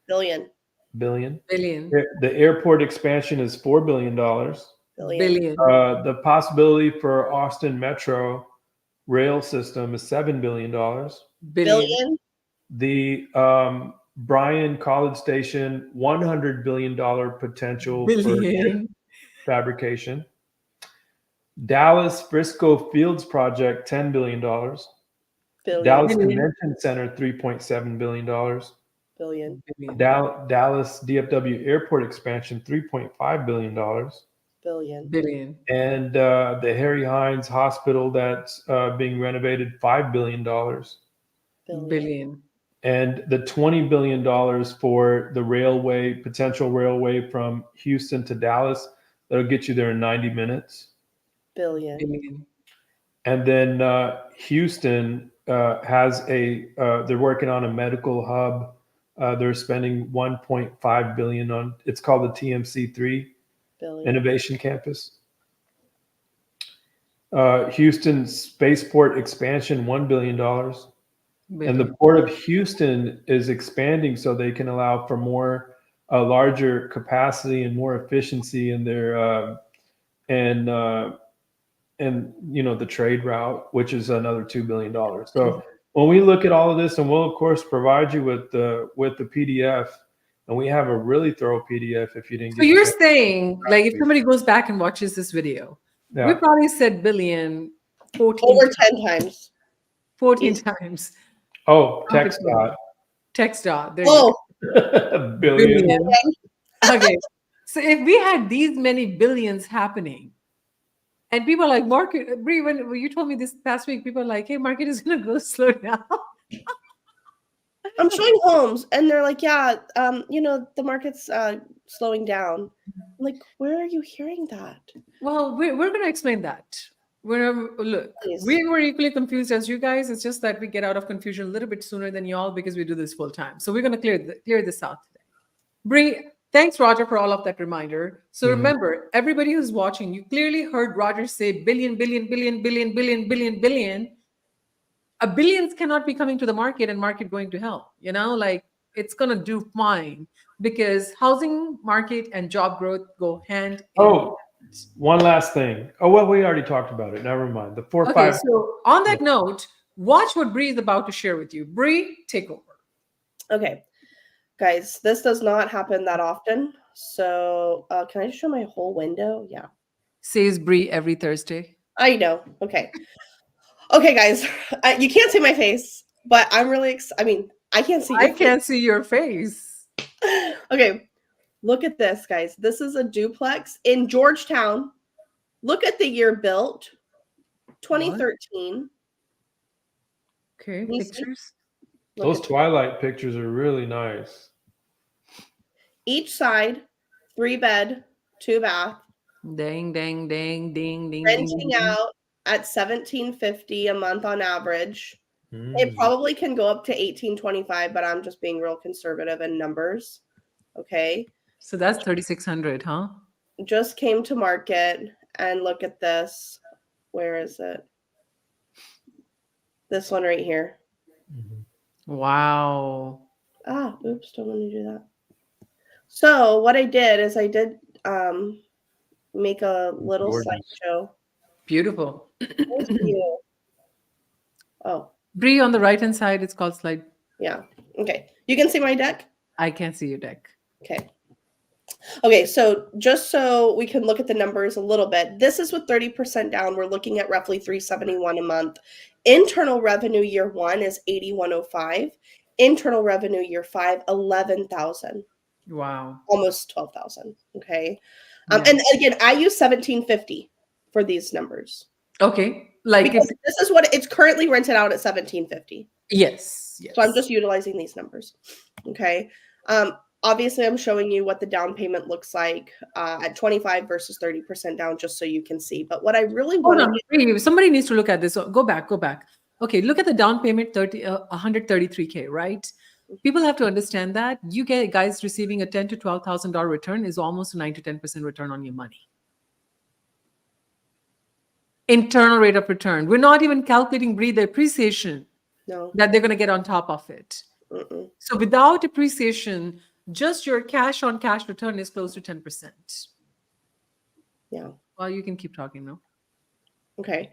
Speaker 3: Billion.
Speaker 2: Billion.
Speaker 1: Billion.
Speaker 2: The airport expansion is $4 billion.
Speaker 3: Billion.
Speaker 2: The possibility for Austin Metro rail system is $7 billion.
Speaker 1: Billion.
Speaker 3: Billion.
Speaker 2: The Bryan College Station, $100 billion potential for
Speaker 1: Billion.
Speaker 2: fabrication. Dallas Frisco Fields project, $10 billion.
Speaker 3: Billion.
Speaker 2: Dallas
Speaker 1: Billion.
Speaker 2: Convention Center, $3.7 billion.
Speaker 3: Billion.
Speaker 1: Billion.
Speaker 2: Dallas DFW Airport expansion, $3.5 billion.
Speaker 3: Billion.
Speaker 1: Billion.
Speaker 2: And the Harry Hines Hospital that's being renovated, $5 billion.
Speaker 1: Billion.
Speaker 2: And the $20 billion for the railway, potential railway from Houston to Dallas, that'll get you there in 90 minutes.
Speaker 3: Billion.
Speaker 1: Billion.
Speaker 2: And then Houston has they're working on a medical hub. They're spending $1.5 billion on, it's called the TMC3
Speaker 3: Billion.
Speaker 2: Innovation Campus. Houston Spaceport expansion, $1 billion. And the Port of Houston is expanding so they can allow for more larger capacity and more efficiency in their and the trade route, which is another $2 billion. So when we look at all of this, and we'll of course provide you with the PDF, and we have a really thorough PDF if you didn't get.
Speaker 1: So you're saying, like, if somebody goes back and watches this video, we
Speaker 2: Yeah.
Speaker 1: probably said billion 14
Speaker 3: Over 10 times.
Speaker 1: 14 times.
Speaker 2: Oh, text dot.
Speaker 1: Text dot. There
Speaker 3: Oh,
Speaker 2: billion.
Speaker 1: Billion. Okay. So if we had these many billions happening, and people are like, market, Brie, when you told me this past week, people are like, hey, market is going to go slow down.
Speaker 3: I'm showing homes, and they're like, yeah, the market's slowing down. I'm like, where are you hearing that?
Speaker 1: Well, we're going to explain that. Look,
Speaker 3: Please.
Speaker 1: we were equally confused as you guys. It's just that we get out of confusion a little bit sooner than y'all because we do this full time. So we're going to clear this out today. Brie, thanks, Roger, for all of that reminder. So remember, everybody who's watching, you clearly heard Roger say billion, billion, billion, billion, billion, billion, billion. Billions cannot be coming to the market and market going to hell. Like it's going to do fine because housing market and job growth go hand in hand.
Speaker 2: One last thing. Oh, well, we already talked about it. Never mind. The 4
Speaker 1: Okay,
Speaker 2: 5.
Speaker 1: so on that note, watch what Bree is about to share with you. Bree, take over.
Speaker 3: Okay, guys, this does not happen that often. So can I just show my whole window? Yeah.
Speaker 1: Says Bree every Thursday.
Speaker 3: I know. Okay. Okay, guys, you can't see my face, but I'm really I can't see.
Speaker 1: I can't see your face.
Speaker 3: Okay, look at this, guys. This is a duplex in Georgetown. Look at the year built, 2013.
Speaker 1: Okay,
Speaker 3: Can you see?
Speaker 1: pictures.
Speaker 3: Look
Speaker 2: Those
Speaker 3: at
Speaker 2: twilight pictures are really nice.
Speaker 3: each side, 3-bed, 2-bath,
Speaker 1: Ding, ding, ding, ding, ding, ding,
Speaker 3: renting
Speaker 1: ding.
Speaker 3: out at $17.50 a month on average. It
Speaker 2: Mm.
Speaker 3: probably can go up to $18.25, but I'm just being real conservative in numbers. Okay.
Speaker 1: So that's 3,600, huh?
Speaker 3: Just came to market, and look at this. Where is it? This one right here.
Speaker 2: Mhm.
Speaker 1: Wow.
Speaker 3: Ah, oops, don't want to do that. So what I did is I did make a little
Speaker 2: Gorgeous.
Speaker 3: slideshow.
Speaker 1: Beautiful.
Speaker 3: Thank you. Oh,
Speaker 1: Bree, on the right-hand side, it's called slide.
Speaker 3: yeah. Okay. You can see my deck?
Speaker 1: I can't see your deck.
Speaker 3: Okay. Okay, so just so we can look at the numbers a little bit, this is with 30% down. We're looking at roughly $371 a month. Internal revenue year 1 is $8,105. Internal revenue year 5, $11,000,
Speaker 1: Wow.
Speaker 3: almost $12,000. Okay.
Speaker 1: Yeah.
Speaker 3: And again, I use $1,750 for these numbers
Speaker 1: Okay. Like if,
Speaker 3: because this is what it's currently rented out at $1,750.
Speaker 1: yes. Yes.
Speaker 3: So I'm just utilizing these numbers. Okay. Obviously, I'm showing you what the down payment looks like at 25 versus 30% down, just so you can see. But what I really
Speaker 1: Hold
Speaker 3: want
Speaker 1: on. Bree, somebody needs to look at this. Go back. Go back. Okay. Look at the down payment, 133K, right? People have to understand that you get guys receiving a $10,000 to $12,000 return is almost a 9 to 10% return on your money. Internal rate of return. We're not even calculating, Bree, the appreciation
Speaker 3: no.
Speaker 1: that they're going to get on top of it.
Speaker 3: Mm-mm.
Speaker 1: So without appreciation, just your cash on cash return is close to 10%.
Speaker 3: Yeah.
Speaker 1: Well, you can keep talking now.
Speaker 3: Okay.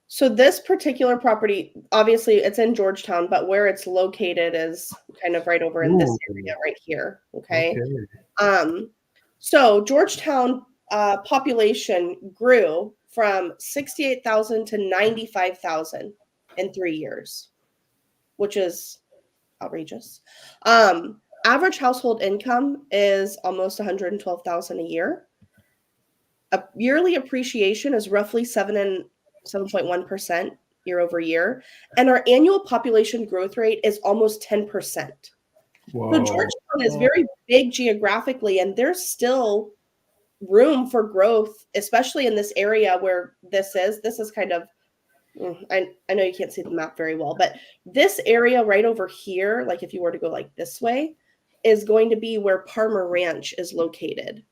Speaker 3: So this particular property, obviously, it's in Georgetown, but where it's located is kind of right over in this
Speaker 2: Ooh.
Speaker 3: area right here. Okay.
Speaker 2: Okay.
Speaker 3: So Georgetown population grew from 68,000 to 95,000 in 3 years, which is outrageous. Average household income is almost 112,000 a year. A yearly appreciation is roughly 7.1% year over year, and our annual population growth rate is almost 10%.
Speaker 2: Whoa.
Speaker 3: So Georgetown is very big geographically, and there's still room for growth, especially in this area where this is. This is kind of, I know you can't see the map very well, but this area right over here, like if you were to go like this way, is going to be where Parmer Ranch is located.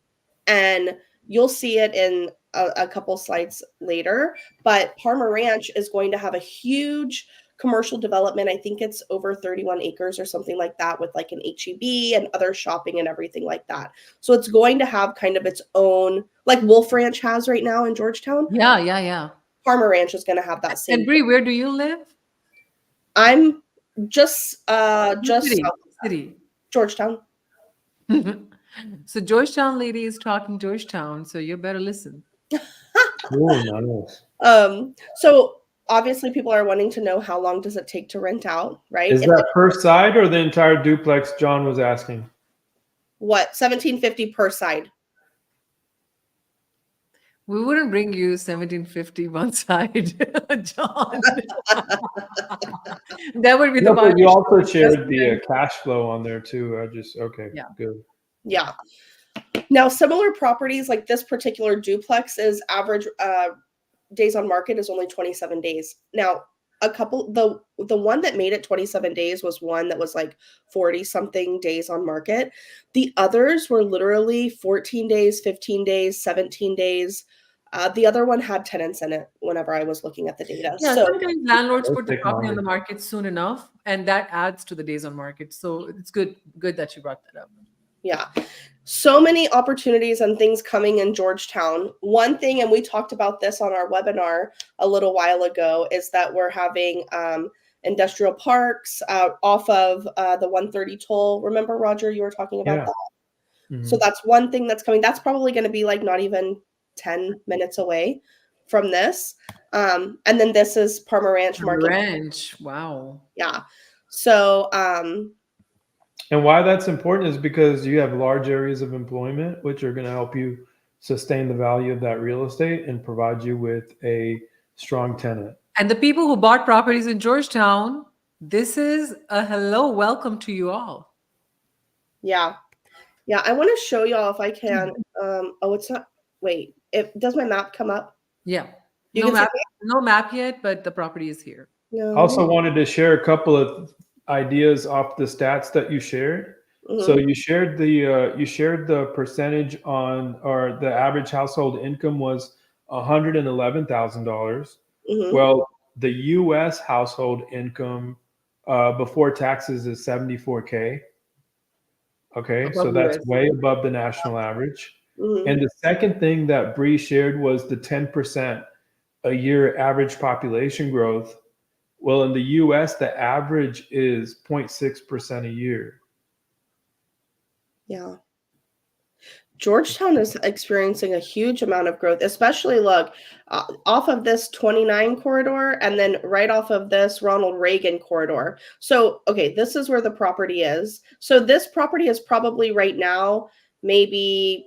Speaker 3: And you'll see it in a couple slides later, but Parmer Ranch is going to have a huge commercial development. I think it's over 31 acres or something like that, with like an HEB and other shopping and everything like that. So it's going to have kind of its own, like Wolf Ranch has right now in Georgetown.
Speaker 1: Yeah.
Speaker 3: Parmer Ranch is going to have that same.
Speaker 1: And Bree, where do you live?
Speaker 3: I'm just
Speaker 1: City.
Speaker 3: south of that.
Speaker 1: City.
Speaker 3: Georgetown.
Speaker 1: So Georgetown lady is talking Georgetown, so you better listen.
Speaker 2: Cool, nice.
Speaker 3: So obviously people are wanting to know how long does it take to rent out, right?
Speaker 2: Is that per side or the entire duplex John was asking?
Speaker 3: What, $1,750 per side?
Speaker 1: We wouldn't bring you 1750 one side, John. That would be the
Speaker 2: No, but you
Speaker 1: violation.
Speaker 2: also shared the cash flow on there too. Okay,
Speaker 1: Yeah.
Speaker 2: good.
Speaker 3: Yeah. Now, similar properties like this particular duplex is average days on market is only 27 days. Now, the one that made it 27 days was one that was like 40 something days on market. The others were literally 14 days, 15 days, 17 days. The other one had tenants in it whenever I was looking at the data.
Speaker 1: Yeah,
Speaker 3: So
Speaker 1: sometimes landlords
Speaker 2: Those
Speaker 1: put the
Speaker 2: take
Speaker 1: property on the
Speaker 2: longer.
Speaker 1: market soon enough, and that adds to the days on market. So it's good that you brought that up.
Speaker 3: yeah, so many opportunities and things coming in Georgetown. One thing, and we talked about this on our webinar a little while ago, is that we're having industrial parks off of the 130 toll. Remember, Roger, you were talking about
Speaker 2: Yeah.
Speaker 3: that?
Speaker 2: Mhm.
Speaker 3: So that's one thing that's coming. That's probably going to be like not even 10 minutes away from this. And then this is Parmer Ranch Market.
Speaker 1: Ranch, wow.
Speaker 3: Yeah. So
Speaker 2: And why that's important is because you have large areas of employment, which are going to help you sustain the value of that real estate and provide you with a strong tenant.
Speaker 1: And the people who bought properties in Georgetown This is a hello, welcome to you all.
Speaker 3: Yeah. Yeah. I want to show y'all if I can. Oh, it's not. Wait. Does my map come up?
Speaker 1: Yeah.
Speaker 3: You
Speaker 1: No
Speaker 3: can see
Speaker 1: map, no map yet, but the property is here.
Speaker 3: No.
Speaker 2: Also wanted to share a couple of ideas off the stats that you shared. So
Speaker 3: Mhm.
Speaker 2: you shared the percentage on, or the average household income was $111,000.
Speaker 3: Mhm.
Speaker 2: Well, the U.S. household income before taxes is 74K. Okay, so
Speaker 1: Above
Speaker 2: that's
Speaker 1: US.
Speaker 2: way above the national average.
Speaker 3: Mhm.
Speaker 2: And the second thing that Bree shared was the 10% a year average population growth. Well, in the US, the average is 0.6% a year.
Speaker 3: Yeah. Georgetown is experiencing a huge amount of growth, especially look off of this 29 corridor and then right off of this Ronald Reagan corridor. So, okay, this is where the property is. So, this property is probably right now, maybe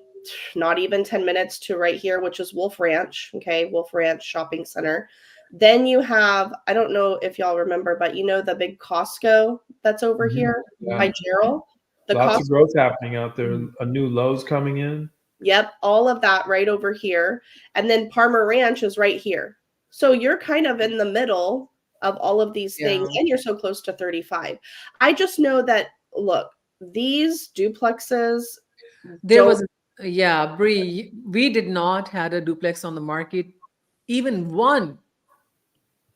Speaker 3: not even 10 minutes to right here, which is Wolf Ranch. Okay, Wolf Ranch Shopping Center. Then you have, I don't know if y'all remember, but you know the big Costco that's over
Speaker 2: Mhm.
Speaker 3: here
Speaker 2: Yeah.
Speaker 3: by Gerald? The
Speaker 2: Lots
Speaker 3: Costco.
Speaker 2: of growth happening out there. A new Lowe's coming in.
Speaker 3: Yep, all of that right over here. And then Parmer Ranch is right here. So you're kind of in the middle of all of these things,
Speaker 1: Yeah.
Speaker 3: and you're so close to 35. I just know that, look, these duplexes
Speaker 1: There
Speaker 3: don't,
Speaker 1: was, yeah, Bree, we did not had a duplex on the market, even one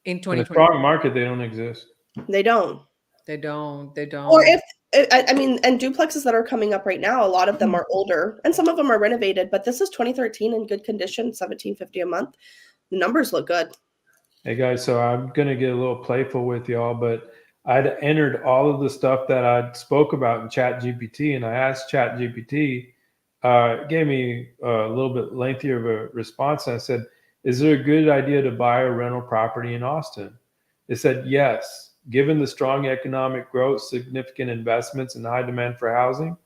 Speaker 1: in
Speaker 2: In a
Speaker 1: 2020.
Speaker 2: strong market, they don't exist.
Speaker 3: they don't.
Speaker 1: They don't. They don't.
Speaker 3: Or if, I mean, and duplexes that are coming up right now, a lot of them are older and some of them are renovated, but this is 2013 in good condition, $17.50 a month. The numbers look good.
Speaker 2: Hey guys, so I'm gonna get a little playful with y'all, but I'd entered all of the stuff that I spoke about in Chat GPT, and I asked Chat GPT, it gave me a little bit lengthier of a response. And I said, "Is it a good idea to buy a rental property in Austin?" It said, "Yes. Given the strong economic growth, significant investments, and high demand for housing,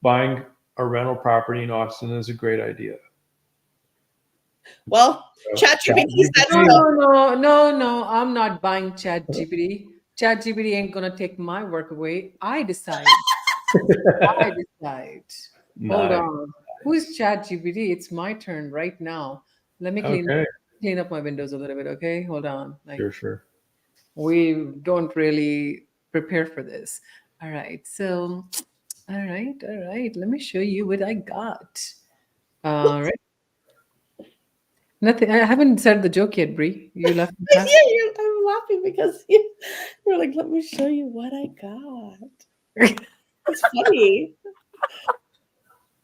Speaker 2: buying a rental property in Austin is a great idea."
Speaker 3: Well,
Speaker 2: So,
Speaker 3: ChatGPT said
Speaker 1: No,
Speaker 3: so.
Speaker 1: no. I'm not buying Chat GPT. Chat GPT ain't gonna take my work away. I decide. I decide. Hold
Speaker 2: Nice.
Speaker 1: on. Who is Chat GPT? It's my turn right now. Let me
Speaker 2: Okay.
Speaker 1: clean up my windows a little bit, okay? Hold on. Like
Speaker 2: Sure.
Speaker 1: we don't really prepare for this. All right. So, all right. Let me show you what I got. All right. Nothing. I haven't said the joke yet, Brie. You left me
Speaker 3: Yeah,
Speaker 1: half.
Speaker 3: I'm laughing because you're like, let me show you what I got. It's funny.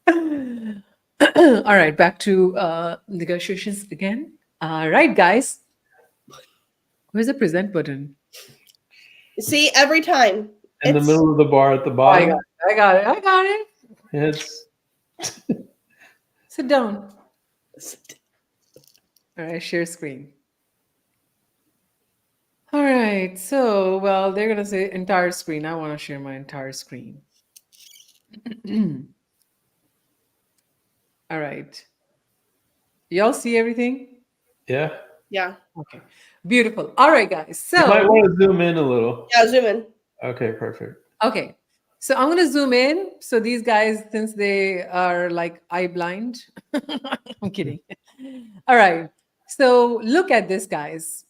Speaker 1: All right, back to negotiations again. All right, guys. Where's the present button?
Speaker 3: See, every time
Speaker 2: In the
Speaker 3: it's
Speaker 2: middle of the bar at the
Speaker 1: Oh, I
Speaker 2: bottom,
Speaker 1: got it. I got it.
Speaker 2: it's
Speaker 1: Sit down. All right, share screen. All right, so, well, they're going to say entire screen. I want to share my entire screen. All right. Y'all see everything?
Speaker 2: yeah.
Speaker 3: yeah,
Speaker 1: Okay, beautiful. All right, guys.
Speaker 2: You might
Speaker 1: So,
Speaker 2: want to zoom in a little.
Speaker 3: yeah, zoom in.
Speaker 2: Okay, perfect.
Speaker 1: okay. So I'm going to zoom in. So these guys, since they are like eye blind, I'm kidding. All right. So look at this, guys.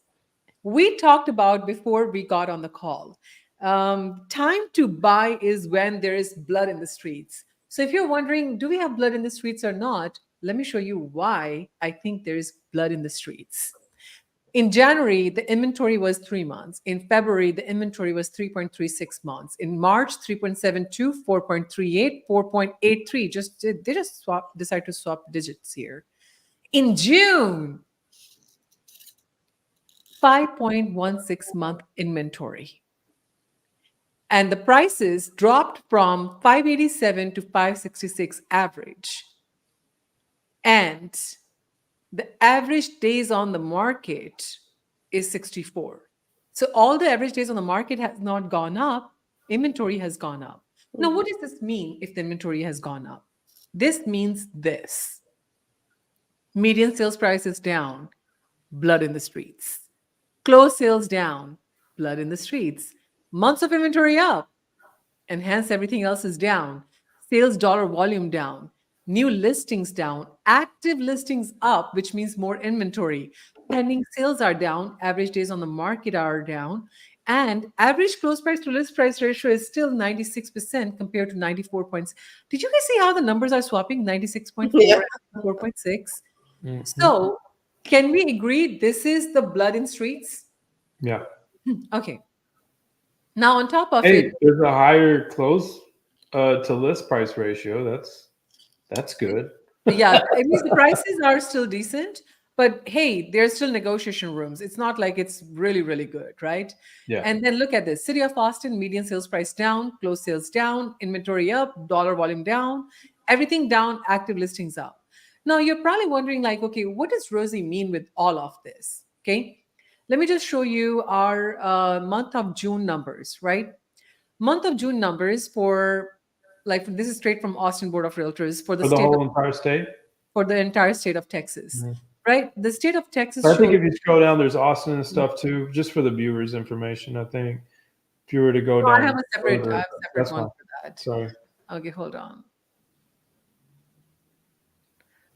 Speaker 1: We talked about before we got on the call. Time to buy is when there is blood in the streets. So if you're wondering, do we have blood in the streets or not? Let me show you why I think there is blood in the streets. In January, the inventory was 3 months. In February, the inventory was 3.36 months. In March, 3.72, 4.38, 4.83. They just decide to swap digits here. In June, 5.16 month inventory. And the prices dropped from 587 to 566 average. And the average days on the market is 64. So all the average days on the market has not gone up, inventory has gone up. Now, what does this mean if the inventory has gone up? This means this. Median sales price is down, blood in the streets. Close sales down, blood in the streets. months of inventory up, and hence everything else is down. Sales dollar volume down, new listings down, active listings up, which means more inventory. Pending sales are down, average days on the market are down, and average close price to list price ratio is still 96% compared to 94 points. Did you guys see how the numbers are swapping? 96.4
Speaker 3: Yeah.
Speaker 1: and 4.6.
Speaker 2: Mhm.
Speaker 1: So, can we agree this is the blood in streets?
Speaker 2: Yeah.
Speaker 1: Okay. Now, on top of
Speaker 2: Hey,
Speaker 1: it,
Speaker 2: there's a higher close to list price ratio. That's good.
Speaker 1: yeah, it means the prices are still decent, but hey, there's still negotiation rooms. It's not like it's really, really good, right?
Speaker 2: Yeah.
Speaker 1: And then look at this. City of Austin, median sales price down, close sales down, inventory up, dollar volume down, everything down, active listings up. Now, you're probably wondering, like, okay, what does Rosie mean with all of this? Okay. Let me just show you our month of June numbers, right? Month of June numbers for, like, this is straight from Austin Board of Realtors for the
Speaker 2: For the
Speaker 1: state of,
Speaker 2: whole entire state.
Speaker 1: for the entire state of Texas,
Speaker 2: Mhm.
Speaker 1: right? The state of Texas
Speaker 2: I think
Speaker 1: shows.
Speaker 2: if you scroll down, there's Austin and stuff too, just for the viewers' information. I think if you were to go
Speaker 1: No, I
Speaker 2: down,
Speaker 1: have a separate,
Speaker 2: further,
Speaker 1: I have a separate
Speaker 2: that's
Speaker 1: one
Speaker 2: fine.
Speaker 1: for that.
Speaker 2: Sorry.
Speaker 1: Okay, hold on.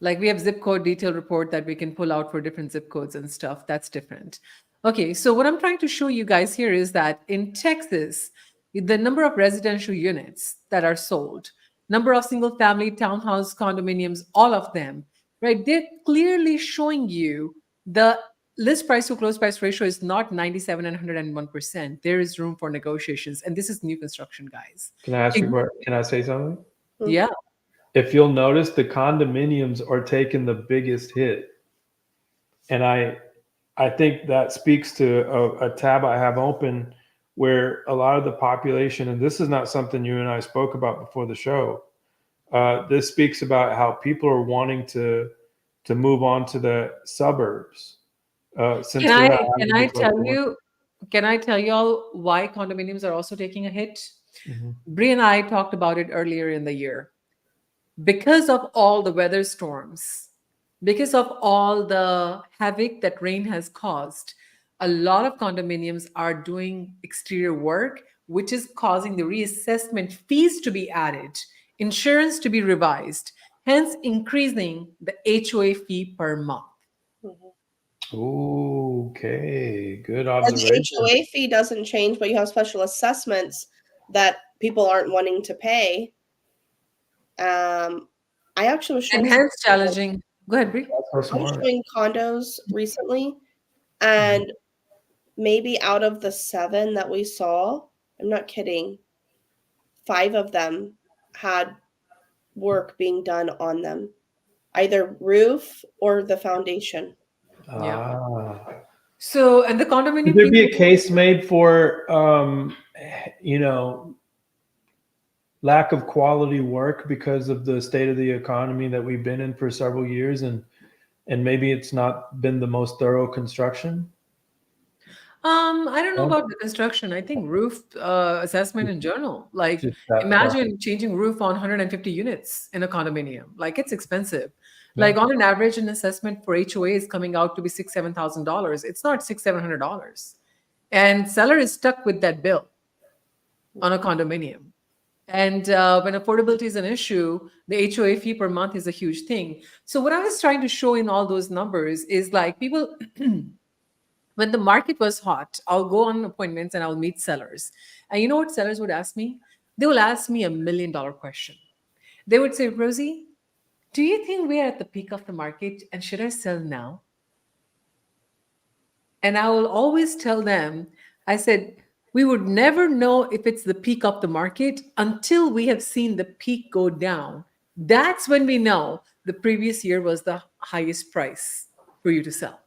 Speaker 1: Like we have zip code detail report that we can pull out for different zip codes and stuff. That's different. Okay, so what I'm trying to show you guys here is that in Texas, the number of residential units that are sold, number of single family townhouse condominiums, all of them, right? They're clearly showing you the list price to close price ratio is not 97 and 101%. There is room for negotiations. And this is new construction, guys.
Speaker 2: Can I ask you? Can I say something?
Speaker 1: Yeah.
Speaker 2: If you'll notice, the condominiums are taking the biggest hit, and I think that speaks to a tab I have open where a lot of the population, and this is not something you and I spoke about before the show. This speaks about how people are wanting to move on to the suburbs. Since
Speaker 1: Can
Speaker 2: they're
Speaker 1: I
Speaker 2: not
Speaker 1: can
Speaker 2: having
Speaker 1: I
Speaker 2: to go
Speaker 1: tell
Speaker 2: to work.
Speaker 1: you can I tell you all why condominiums are also taking a hit?
Speaker 2: Mhm.
Speaker 1: Bree and I talked about it earlier in the year. Because of all the weather storms, because of all the havoc that rain has caused, a lot of condominiums are doing exterior work, which is causing the reassessment fees to be added, insurance to be revised, hence increasing the HOA fee per month.
Speaker 2: Okay, good
Speaker 3: The
Speaker 2: observation.
Speaker 3: HOA fee doesn't change, but you have special assessments that people aren't wanting to pay. I actually was showing
Speaker 1: And hence challenging. Go ahead, Brie.
Speaker 2: That's so
Speaker 3: I was
Speaker 2: smart.
Speaker 3: showing condos recently, and maybe out of the 7 that we saw, I'm not kidding, 5 of them had work being done on them, either roof or the foundation.
Speaker 1: Yeah.
Speaker 2: Ah.
Speaker 1: So, and the condominium
Speaker 2: Could there be
Speaker 1: people,
Speaker 2: a case made for, you know, lack of quality work because of the state of the economy that we've been in for several years, and maybe it's not been the most thorough construction?
Speaker 1: I don't know
Speaker 2: Yeah.
Speaker 1: about the construction. I think roof assessment in general. Like,
Speaker 2: Just that
Speaker 1: imagine changing roof on 150 units in a condominium. Like, it's expensive.
Speaker 2: Yeah.
Speaker 1: Like, on an average, an assessment for HOA is coming out to be $6,000-7,000. It's not $600-700, and seller is stuck with that bill on a condominium. And when affordability is an issue, the HOA fee per month is a huge thing. So what I was trying to show in all those numbers is like people. When the market was hot, I'll go on appointments and I'll meet sellers. And you know what sellers would ask me? They will ask me $1 million question. They would say, Rosie, do you think we're at the peak of the market and should I sell now? And I will always tell them, I said, we would never know if it's the peak of the market until we have seen the peak go down. That's when we know the previous year was the highest price for you to sell.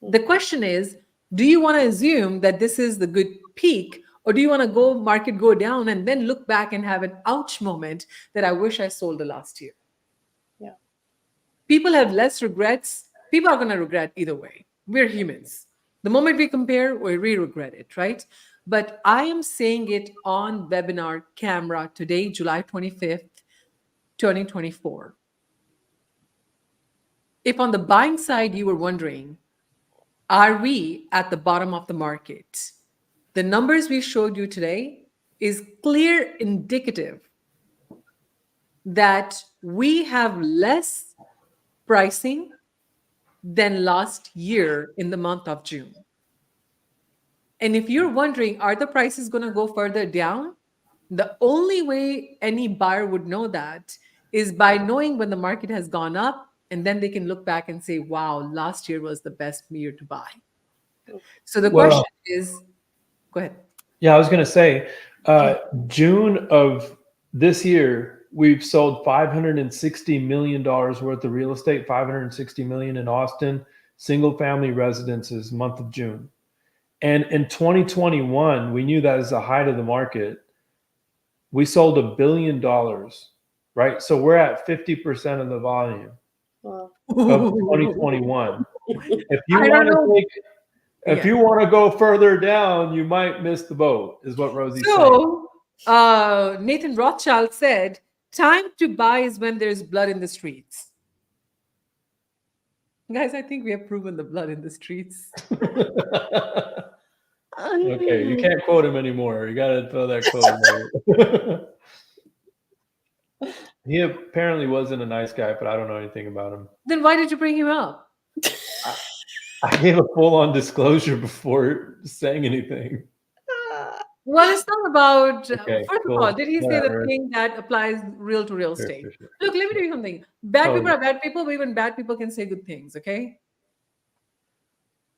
Speaker 1: The question is, do you want to assume that this is the good peak, or do you want to go market go down and then look back and have an ouch moment that I wish I sold the last year?
Speaker 3: Yeah.
Speaker 1: People have less regrets. People are going to regret either way. We're humans. The moment we compare, we regret it, right? But I am saying it on webinar camera today, July 25th, 2024. If on the buying side you were wondering, are we at the bottom of the market? the numbers we showed you today is clear indicative that we have less pricing than last year in the month of June. And if you're wondering, are the prices going to go further down? The only way any buyer would know that is by knowing when the market has gone up, and then they can look back and say, wow, last year was the best year to buy. So the question is, go ahead.
Speaker 2: Yeah, I was going to say, June of this year, we've sold $560 million worth of real estate, $560 million in Austin, single family residences, month of June. And in 2021, we knew that as the height of the market, we sold $1 billion, right? So we're at 50% of the volume
Speaker 3: Wow.
Speaker 2: of 2021. If you
Speaker 1: I don't
Speaker 2: want to
Speaker 1: know.
Speaker 2: take, if you want to go further down, you might miss the boat, is what Rosie's saying.
Speaker 1: So Nathan Rothschild said, time to buy is when there's blood in the streets. Guys, I think we have proven the blood in the streets.
Speaker 2: Okay, you can't quote him anymore. You got to throw that quote away. He apparently wasn't a nice guy, but I don't know anything about him.
Speaker 1: Then why did you bring him up?
Speaker 2: I gave a full-on disclosure before saying anything.
Speaker 1: Well, it's not about,
Speaker 2: Okay,
Speaker 1: first
Speaker 2: cool.
Speaker 1: of all, did he say
Speaker 2: Whatever.
Speaker 1: the thing that applies real to real
Speaker 2: Sure,
Speaker 1: estate?
Speaker 2: sure, sure.
Speaker 1: Look, let me tell you something. Bad
Speaker 2: Oh,
Speaker 1: people
Speaker 2: yeah.
Speaker 1: are bad people, but even bad people can say good things, okay?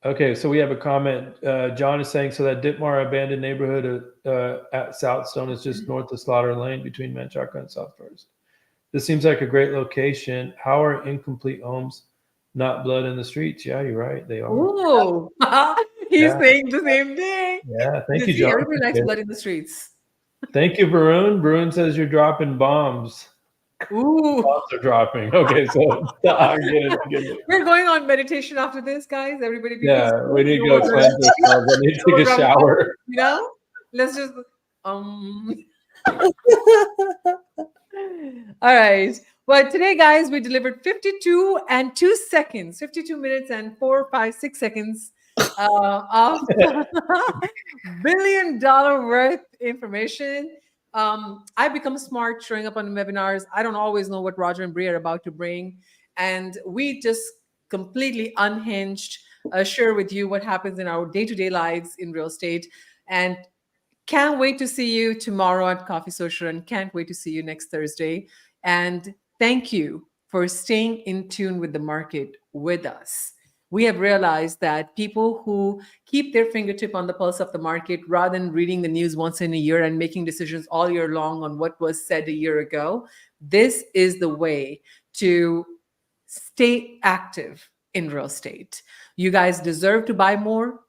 Speaker 2: Okay, so we have a comment. John is saying, so that Ditmar abandoned neighborhood at Southstone is just north of Slaughter Lane between Menchaca and South First. This seems like a great location. How are incomplete homes not blood in the streets? Yeah, you're right. They are.
Speaker 1: Oh, he's
Speaker 2: Yeah.
Speaker 1: saying the same thing.
Speaker 2: Yeah, thank you,
Speaker 1: See,
Speaker 2: John.
Speaker 1: everybody likes
Speaker 2: Okay.
Speaker 1: blood in the streets.
Speaker 2: Thank you, Varun. Varun says you're dropping bombs.
Speaker 1: Ooh.
Speaker 2: Bombs are dropping. Okay, so I get it.
Speaker 1: We're going on meditation after this, guys. Everybody be
Speaker 2: Yeah,
Speaker 1: peaceful.
Speaker 2: we need to go cleanse ourselves. I need to take a shower.
Speaker 1: You know? Let's just All right. Well, today, guys, we delivered 52 and 2 seconds, 52 minutes and 4, 5, 6 seconds of $1 billion worth information. I become smart showing up on webinars. I don't always know what Roger and Brie are about to bring. And we just completely unhinged share with you what happens in our day-to-day lives in real estate. And can't wait to see you tomorrow at Coffee Social, and can't wait to see you next Thursday. And thank you for staying in tune with the market with us. We have realized that people who keep their fingertip on the pulse of the market rather than reading the news once in a year and making decisions all year long on what was said a year ago, this is the way to stay active in real estate. You guys deserve to buy more,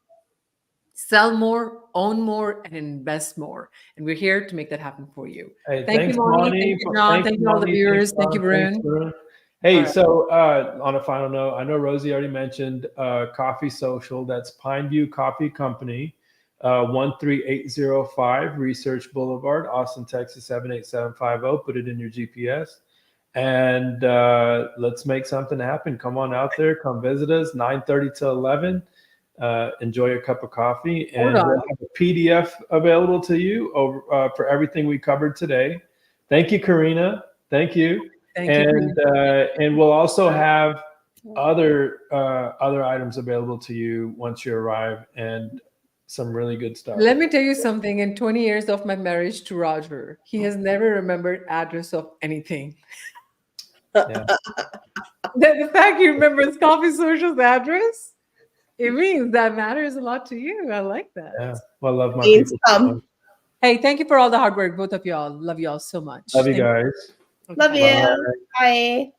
Speaker 1: sell more, own more, and invest more. And we're here to make that happen for you.
Speaker 2: Hey,
Speaker 1: Thank
Speaker 2: thanks,
Speaker 1: you, Moni.
Speaker 2: Moni.
Speaker 1: Thank you, John. Thank you, all the
Speaker 2: Moni.
Speaker 1: viewers.
Speaker 2: Thanks,
Speaker 1: Thank you,
Speaker 2: John. Thanks,
Speaker 1: Varun.
Speaker 2: Varun. Hey,
Speaker 1: All right.
Speaker 2: so on a final note, I know Rosie already mentioned Coffee Social. That's Pineview Coffee Company, 13805 Research Boulevard, Austin, Texas, 78750. Put it in your GPS. And let's make something happen. Come on out there. Come visit us, 9:30 to 11. Enjoy a cup of coffee. And
Speaker 1: Hold on.
Speaker 2: we'll have a PDF available to you over, for everything we covered today. Thank you, Karina. Thank you.
Speaker 1: Thank you.
Speaker 2: And we'll also have other items available to you once you arrive, and some really good stuff.
Speaker 1: Let me tell you something. In 20 years of my marriage to Roger, he has never remembered address of anything.
Speaker 2: Yeah.
Speaker 1: The fact he remembers Coffee Social's address, it means that matters a lot to you. I like that.
Speaker 2: Yeah. Well, I love my
Speaker 3: Means
Speaker 2: people.
Speaker 3: come.
Speaker 1: Hey, thank you for all the hard work, both of y'all. Love y'all so much.
Speaker 2: Love you
Speaker 1: Thank
Speaker 2: guys.
Speaker 1: Okay,
Speaker 3: Love
Speaker 1: bye.
Speaker 3: you. Bye.